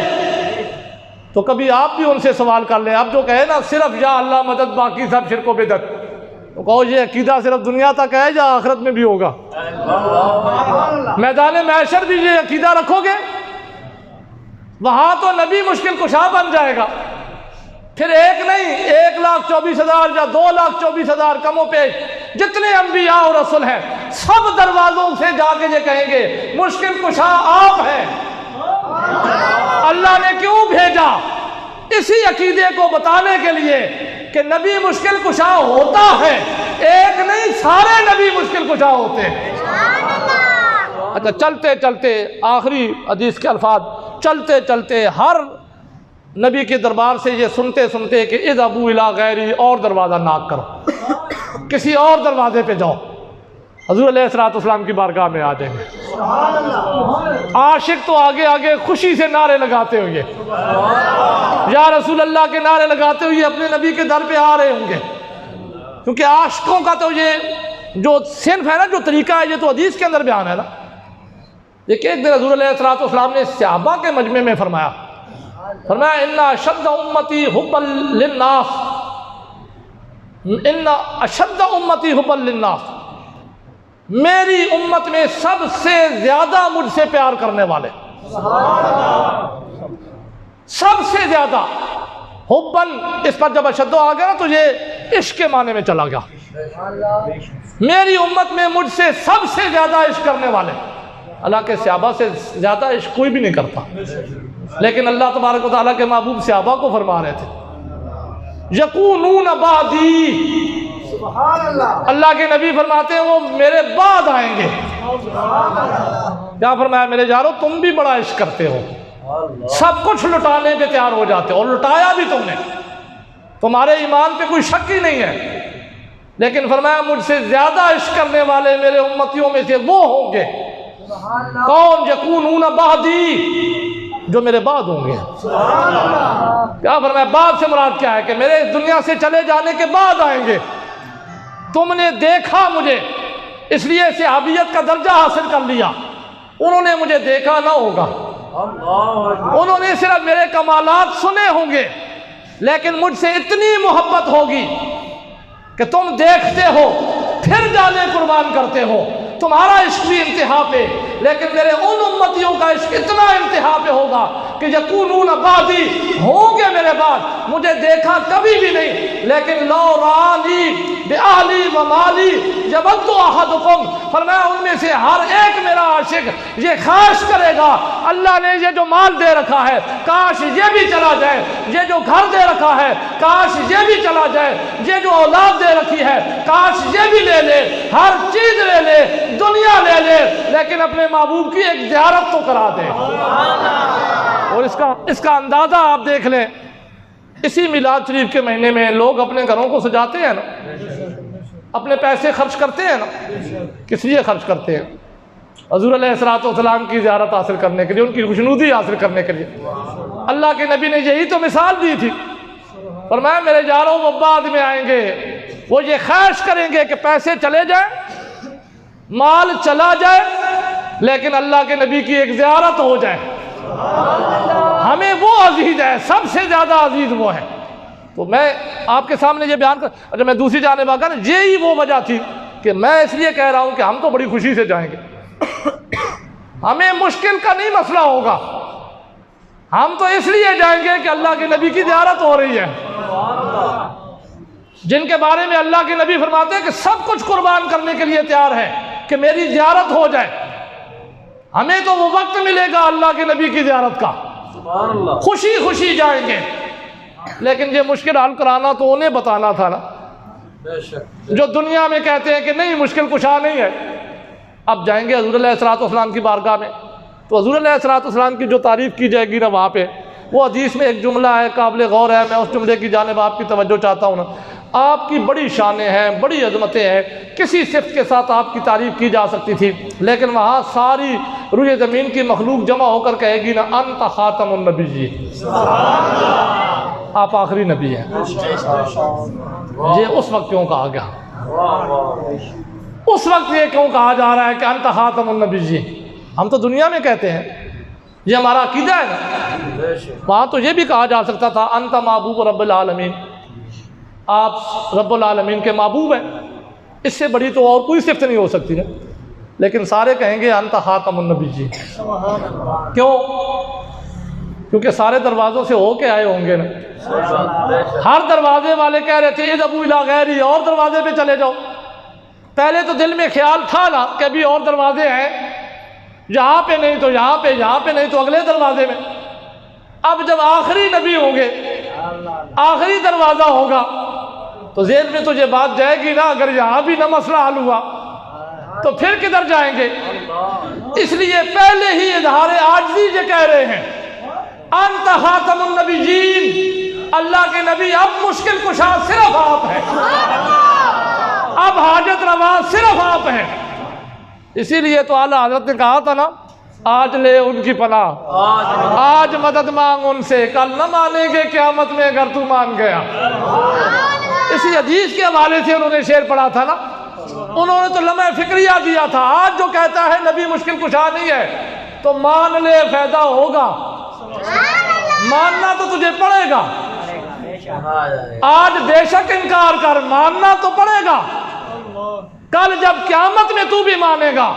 تو کبھی آپ بھی ان سے سوال کر لیں۔ اب جو کہے نا صرف یا اللہ مدد باقی سب شرک و بدعت، تو کہو یہ عقیدہ صرف دنیا تک ہے یا آخرت میں بھی ہوگا؟ میدان محشر بھی یہ عقیدہ رکھو گے؟ وہاں تو نبی مشکل کشا بن جائے گا، پھر ایک نہیں 1,24,000 یا 2,24,000 کم و بیش جتنے انبیاء اور رسول ہیں سب دروازوں سے جا کے یہ کہیں گے مشکل کشا آپ ہیں۔ اللہ نے کیوں بھیجا؟ اسی عقیدے کو بتانے کے لیے کہ نبی مشکل کشا ہوتا ہے، ایک نہیں سارے نبی مشکل کشا ہوتے ہیں۔ اچھا چلتے چلتے آخری حدیث کے الفاظ، چلتے چلتے ہر نبی کے دربار سے یہ سنتے سنتے کہ اذهبوا الی غیری، اور دروازہ ناک کرو، کسی اور دروازے پہ جاؤ، حضور علیہ السلام کی بارگاہ میں آ جائیں گے۔ عاشق تو آگے آگے خوشی سے نعرے لگاتے ہوئے، یا رسول اللہ کے نعرے لگاتے ہوئے اپنے نبی کے در پہ آ رہے ہوں گے، کیونکہ عاشقوں کا تو یہ جو صنف ہے نا، جو طریقہ ہے، یہ تو حدیث کے اندر بیان ہے نا۔ دیکھیں ایک دن حضور علیہ السلام نے صحابہ کے مجمع میں فرمایا ان اشد امتی حبا للناس، ان اشد امتی حبا للناس، میری امت میں سب سے زیادہ مجھ سے پیار کرنے والے، سب سے زیادہ حبن، اس پر جب اشد آ گیا نا تو یہ عشق کے معنی میں چلا گیا، میری امت میں مجھ سے سب سے زیادہ عشق کرنے والے۔ حالانکہ صحابہ سے زیادہ عشق کوئی بھی نہیں کرتا، لیکن اللہ تبارک و تعالیٰ کے محبوب صحابہ کو فرما رہے تھے یکونون بعدی اللہ کے نبی فرماتے ہیں وہ میرے بعد آئیں گے۔ کیا فرمایا؟ میرے یارو تم بھی بڑا عشق کرتے ہو، سب کچھ لٹانے پہ تیار ہو جاتے ہو، اور لٹایا بھی تم نے، تمہارے ایمان پہ کوئی شک ہی نہیں ہے، لیکن فرمایا مجھ سے زیادہ عشق کرنے والے میرے امتیوں میں سے وہ ہوں گے کون؟ یکونون بعدی، جو میرے بعد ہوں گے۔ کیا فرمایا؟ بعد سے مراد کیا ہے؟ کہ میرے اس دنیا سے چلے جانے کے بعد آئیں گے۔ تم نے دیکھا مجھے، اس لیے صحابیت کا درجہ حاصل کر لیا، انہوں نے مجھے دیکھا نہ ہوگا، انہوں نے صرف میرے کمالات سنے ہوں گے، لیکن مجھ سے اتنی محبت ہوگی کہ تم دیکھتے ہو پھر جانے قربان کرتے ہو، تمہارا عشق بھی انتہا پہ، لیکن میرے ان امتیوں کا عشق اتنا انتہا پہ ہوگا کہ یکونون بعدی، ہوں گے میرے بعد، مجھے دیکھا کبھی بھی نہیں، لیکن لو رانی بأہلی و مالی یود احدکم، فرمایا ان میں سے ہر ایک میرا عاشق یہ خواہش کرے گا اللہ نے یہ جو مال دے رکھا ہے کاش یہ بھی چلا جائے، یہ جو گھر دے رکھا ہے کاش یہ بھی چلا جائے، یہ جو اولاد دے رکھی ہے کاش یہ بھی لے لے، ہر چیز لے لے، دنیا لے لے، لیکن اپنے محبوب کی ایک زیارت تو کرا دے۔ اور اس کا اندازہ آپ دیکھ لیں، اسی میلاد شریف کے مہینے میں لوگ اپنے گھروں کو سجاتے ہیں نا، اپنے پیسے خرچ کرتے ہیں نا، کس لیے خرچ کرتے ہیں؟ حضور علیہ السلام کی زیارت حاصل کرنے کے لیے، ان کی خوشنودی حاصل کرنے کے لیے۔ اللہ کے نبی نے یہی تو مثال دی تھی، فرمایا میرے یاروں وہ بعد میں آئیں گے، وہ یہ خواہش کریں گے کہ پیسے چلے جائیں، مال چلا جائے، لیکن اللہ کے نبی کی ایک زیارت ہو جائے، ہمیں وہ عزیز ہے، سب سے زیادہ عزیز وہ ہے۔ تو میں آپ کے سامنے یہ بیان اچھا میں دوسری جانب آ کر یہی وہ وجہ تھی کہ میں اس لیے کہہ رہا ہوں کہ ہم تو بڑی خوشی سے جائیں گے، ہمیں مشکل کا نہیں مسئلہ ہوگا، ہم تو اس لیے جائیں گے کہ اللہ کے نبی کی زیارت ہو رہی ہے، جن کے بارے میں اللہ کے نبی فرماتے ہیں کہ سب کچھ قربان کرنے کے لیے تیار ہے کہ میری زیارت ہو جائے۔ ہمیں تو وہ وقت ملے گا اللہ کے نبی کی زیارت کا، خوشی خوشی جائیں گے، لیکن یہ مشکل حل کرانا تو انہیں بتانا تھا نا، جو دنیا میں کہتے ہیں کہ نہیں مشکل کشا نہیں ہے۔ اب جائیں گے حضور علیہ السلام کی بارگاہ میں، تو حضور علیہ السلام کی جو تعریف کی جائے گی نا وہاں پہ، وہ حدیث میں ایک جملہ ہے قابل غور ہے، میں اس جملے کی جانب آپ کی توجہ چاہتا ہوں نا۔ آپ کی بڑی شانیں ہیں، بڑی عظمتیں ہیں، کسی صفت کے ساتھ آپ کی تعریف کی جا سکتی تھی، لیکن وہاں ساری روئے زمین کی مخلوق جمع ہو کر کہے گی نا انت خاتم النبیین، آپ آخری نبی ہیں۔ یہ اس وقت کیوں کہا گیا؟ اس وقت یہ کیوں کہا جا رہا ہے کہ انت خاتم النبیین؟ ہم تو دنیا میں کہتے ہیں، یہ ہمارا عقیدہ ہے نا، وہاں تو یہ بھی کہا جا سکتا تھا انت محبوب رب العالمین، آپ رب العالمین کے محبوب ہیں، اس سے بڑی تو اور کوئی صفت نہیں ہو سکتی نا، لیکن سارے کہیں گے انت خاتم النبیین۔ کیوں؟ کیونکہ سارے دروازوں سے ہو کے آئے ہوں گے نا، ہر دروازے والے کہہ رہے تھے اذهبوا الی غیری، اور دروازے پہ چلے جاؤ۔ پہلے تو دل میں خیال تھا نا کہ ابھی اور دروازے ہیں، یہاں پہ نہیں تو یہاں پہ، یہاں پہ نہیں تو اگلے دروازے میں۔ اب جب آخری نبی ہوں گے، آخری دروازہ ہوگا، تو ذہن میں تو یہ بات جائے گی نا اگر یہاں بھی نہ مسئلہ حل ہوا تو پھر کدھر جائیں گے؟ اس لیے پہلے ہی اظہار عاجزی یہ کہہ رہے ہیں انت خاتم النبیین، اللہ کے نبی اب مشکل کشا صرف آپ ہیں، اب حاجت روا صرف آپ ہیں۔ اسی لیے تو اعلیٰ حضرت نے کہا تھا نا آج لے ان کی پناہ، آج مدد مانگ ان سے، کل نہ مانیں گے قیامت میں اگر تو مان گیا۔ اسی حدیث کے حوالے سے انہوں نے شعر پڑھا تھا نا، انہوں نے تو لمحہ فکریہ دیا تھا، آج جو کہتا ہے نبی مشکل کشا نہیں ہے تو مان لے فائدہ ہوگا، ماننا تو تجھے پڑے گا، آج بے شک انکار کر، ماننا تو پڑے گا، کل جب قیامت میں تو بھی مانے گا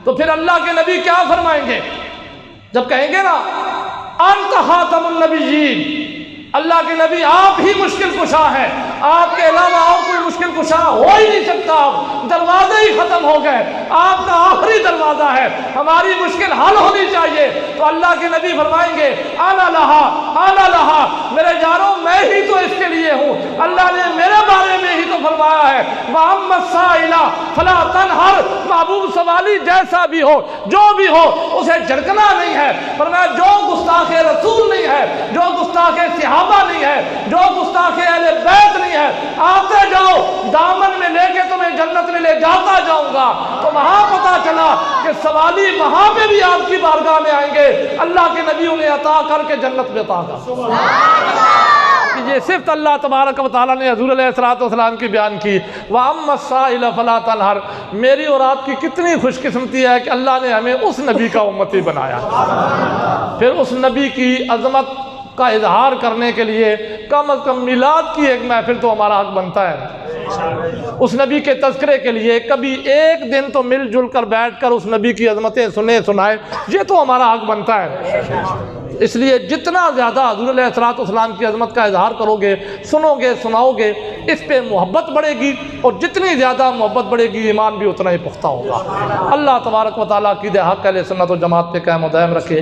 تو پھر اللہ کے نبی کیا فرمائیں گے جب کہیں گے نا انت خاتم النبیین، اللہ کے نبی آپ ہی مشکل کشا ہے، آپ کے علاوہ اور کوئی مشکل کشا ہو ہی نہیں سکتا، دروازے ہی ختم ہو گئے، آپ کا آخری دروازہ ہے، ہماری مشکل حل ہونی چاہیے۔ تو اللہ کے نبی فرمائیں گے انا لہا انا لہا، میرے یاروں میں ہی تو اس کے لیے ہوں، اللہ نے میرے بارے میں ہی تو فرمایا ہے محبوب سوالی جیسا بھی ہو جو بھی ہو اسے جھڑکنا نہیں ہے۔ فرمایا جو گستاخ رسول نہیں ہے، جو گستاخ صحابہ نہیں ہے، جو گستاخ اہل بیت نہیں ہے، آتے جاؤ دامن میں لے کے تمہیں جنت میں لے جاتا جاؤں گا۔ تو وہاں پتا چلا کہ سوالی وہاں پہ بھی آپ کی بارگاہ میں آئیں گے، اللہ کے نبی انہیں عطا کر کے جنت میں عطا کر۔ یہ صرف اللہ تبارک و تعالیٰ نے حضور علیہ السلام کی بیان کی۔ وَأَمَّا السَّائِلَ فَلَا تَنْهَرْ۔ میری اور آپ کی کتنی خوش قسمتی ہے کہ اللہ نے ہمیں اس نبی کا امتی بنایا۔ پھر اس نبی کی عظمت کا اظہار کرنے کے لیے کم از کم میلاد کی ایک محفل تو ہمارا حق بنتا ہے۔ اس نبی کے تذکرے کے لیے کبھی ایک دن تو مل جل کر بیٹھ کر اس نبی کی عظمتیں سنائے، یہ تو ہمارا حق بنتا ہے۔ اس لیے جتنا زیادہ حضور علیہ السلام کی عظمت کا اظہار کرو گے، سنو گے، سناؤ گے، اس پہ محبت بڑھے گی، اور جتنی زیادہ محبت بڑھے گی ایمان بھی اتنا ہی پختہ ہوگا۔ اللہ تبارک و تعالیٰ عقیدہ حق اہل سنت و جماعت پہ قائم و دائم رکھے۔